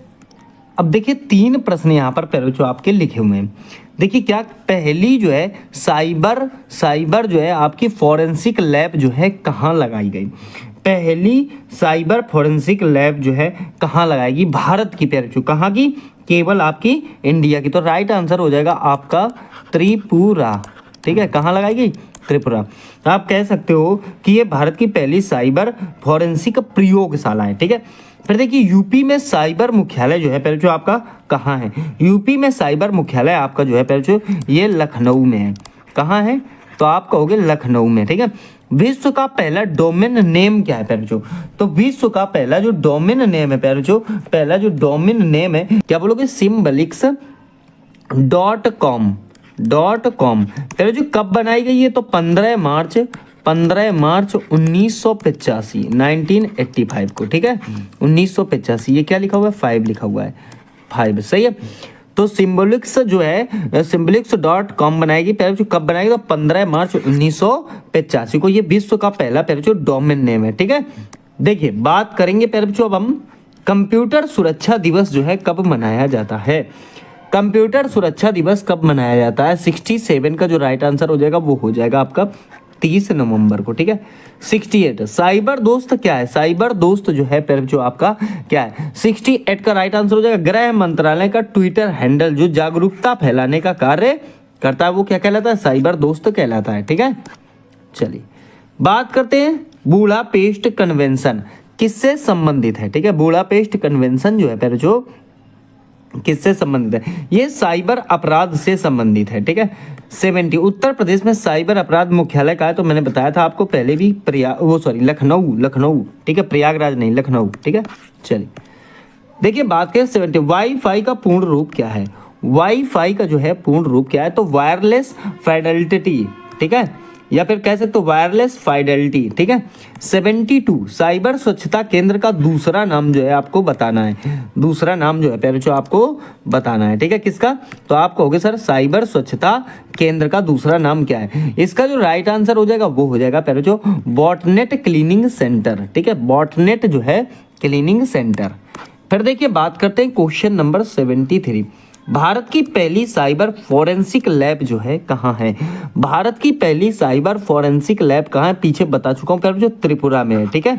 अब देखिए 3 प्रश्न यहाँ पर पहले जो आपके लिखे हुए हैं। देखिए क्या पहली जो है साइबर जो है आपकी फॉरेंसिक लैब जो है कहाँ लगाई गई? पहली साइबर फॉरेंसिक लैब जो है कहाँ लगाएगी? भारत की प्यारे बच्चों, कहाँ की? केवल आपकी इंडिया की। तो राइट आंसर हो जाएगा आपका त्रिपुरा, ठीक है। कहाँ लगाई गई? त्रिपुरा। आप कह सकते हो कि ये भारत की पहली साइबर फॉरेंसिक प्रयोगशाला है, ठीक है। फिर देखिए यूपी में साइबर मुख्यालय जो है पहले जो आपका कहाँ है? यूपी में साइबर मुख्यालय आपका जो है पहले जो ये लखनऊ में है। कहाँ है? तो आप कहोगे लखनऊ में, ठीक है। विश्व का पहला डोमेन नेम क्या है पहले जो? तो विश्व का पहला जो डोमेन नेम है पहले जो पहला जो डोमेन नेम है क्या बोलोगे? symbolics.com पहले जो कब बनाई गई है? तो 15 मार्च 1985 1985 को, ठीक है। 1985 ये क्या लिखा हुआ है? 5 लिखा हुआ है, 5 सही है। तो सिम्बोलिक्स जो है symbolics.com बनाएगी पहले जो कब बनाएगी? तो 15 मार्च 1985 को। ये विश्व का पहला पहले जो डोमेन नेम है, ठीक है। देखिए बात करेंगे पहले जो अब हम कंप्यूटर सुरक्षा दिवस जो है कब मनाया जाता है? कंप्यूटर सुरक्षा दिवस कब मनाया जाता है? 67 का जो राइट आंसर हो जाएगा वो हो जाएगा आपका 30 नवंबर को, ठीक है। 68 साइबर दोस्त क्या है? साइबर दोस्त जो है फिर जो आपका क्या है? 68 का राइट आंसर हो जाएगा गृह मंत्रालय का ट्विटर हैंडल जो जागरूकता फैलाने का कार्य करता है वो क्या कहलाता है? साइबर दोस्त कहलाता है, ठीक है। चलिए बात करते हैं बुडापेस्ट कन्वेंशन किससे संबंधित है, ठीक है। बुडापेस्ट कन्वेंशन जो है प्यारे बच्चों किससे संबंधित है, ये साइबर अपराध से संबंधित है, ठीक है। 70 उत्तर प्रदेश में साइबर अपराध मुख्यालय का है, तो मैंने बताया था आपको पहले भी लखनऊ, ठीक है, प्रयागराज नहीं, लखनऊ, ठीक है। चलिए देखिए बात करें 70 वाईफाई का पूर्ण रूप क्या है। वाईफाई का जो है पूर्ण रूप क्या है, तो वायरलेस फाइडेलिटी, ठीक है, या फिर कह सकते हो वायरलेस फाइडेलिटी, ठीक है। 72 साइबर स्वच्छता केंद्र का दूसरा नाम जो है आपको बताना है, दूसरा नाम जो है प्यारे बच्चों आपको बताना है, ठीक है। किसका, तो आप कहोगे सर साइबर स्वच्छता केंद्र का दूसरा नाम क्या है। इसका जो राइट आंसर हो जाएगा वो हो जाएगा प्यारे बच्चों बॉटनेट क्लीनिंग सेंटर, ठीक है, बॉटनेट जो है क्लीनिंग सेंटर। फिर देखिए बात करते हैं क्वेश्चन नंबर 73, भारत की पहली साइबर फॉरेंसिक लैब जो है कहाँ है। भारत की पहली साइबर फॉरेंसिक लैब कहाँ है, पीछे बता चुका हूँ जो त्रिपुरा में है, ठीक है।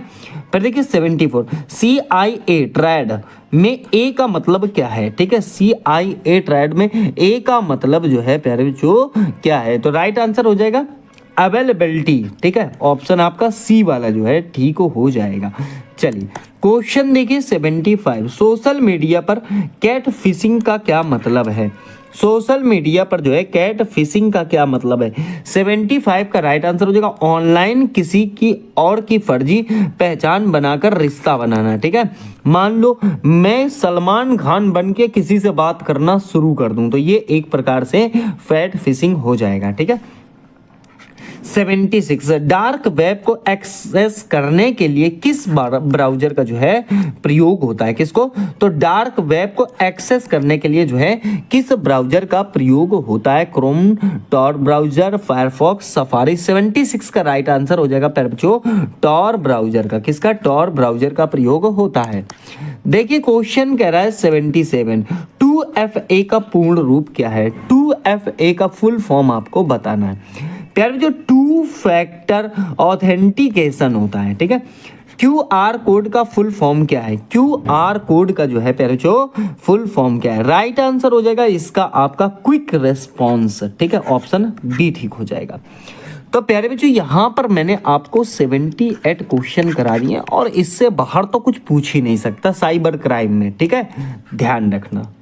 फिर देखिए 74 CIA ट्रैड में ए का मतलब क्या है, ठीक है। CIA ट्रैड में ए का मतलब जो है प्यारे बच्चों क्या है, तो राइट आंसर हो जाएगा अवेलेबिलिटी, ठीक है। ऑप्शन आपका सी वाला जो है ठीक हो जाएगा। चलिए क्वेश्चन देखिए 75 सोशल मीडिया पर कैट फिशिंग का क्या मतलब है। सोशल मीडिया पर जो है कैट फिशिंग का क्या मतलब है। 75 का राइट आंसर हो जाएगा ऑनलाइन किसी की और की फर्जी पहचान बनाकर रिश्ता बनाना, ठीक है। मान लो मैं सलमान खान बन के किसी से बात करना शुरू कर दूं, तो ये एक प्रकार से कैट फिशिंग हो जाएगा, ठीक है। 76 डार्क वेब को एक्सेस करने के लिए किस ब्राउजर का जो है प्रयोग होता है, किसको, तो डार्क वेब को एक्सेस करने के लिए जो है किस ब्राउजर का प्रयोग होता है, Chrome, Tor browser, Firefox, Safari. 76 का राइट आंसर हो जाएगा प्यारे बच्चों टॉर ब्राउजर का, किसका, टॉर ब्राउजर का प्रयोग होता है। देखिए क्वेश्चन कह रहा है 77 2FA का पूर्ण रूप क्या है। 2FA का फुल फॉर्म आपको बताना है प्यारे जो 2 फैक्टर ऑथेंटिकेशन होता है, ठीक है। QR कोड का फुल फॉर्म क्या है, QR कोड का जो है प्यारे जो फुल फॉर्म क्या है, राइट आंसर हो जाएगा इसका आपका क्विक रेस्पॉन्स, ठीक है, ऑप्शन बी ठीक हो जाएगा। तो प्यारे बच्चों यहाँ पर मैंने आपको 78 क्वेश्चन करा दिए और इससे बाहर तो कुछ पूछ ही नहीं सकता साइबर क्राइम में, ठीक है, ध्यान रखना।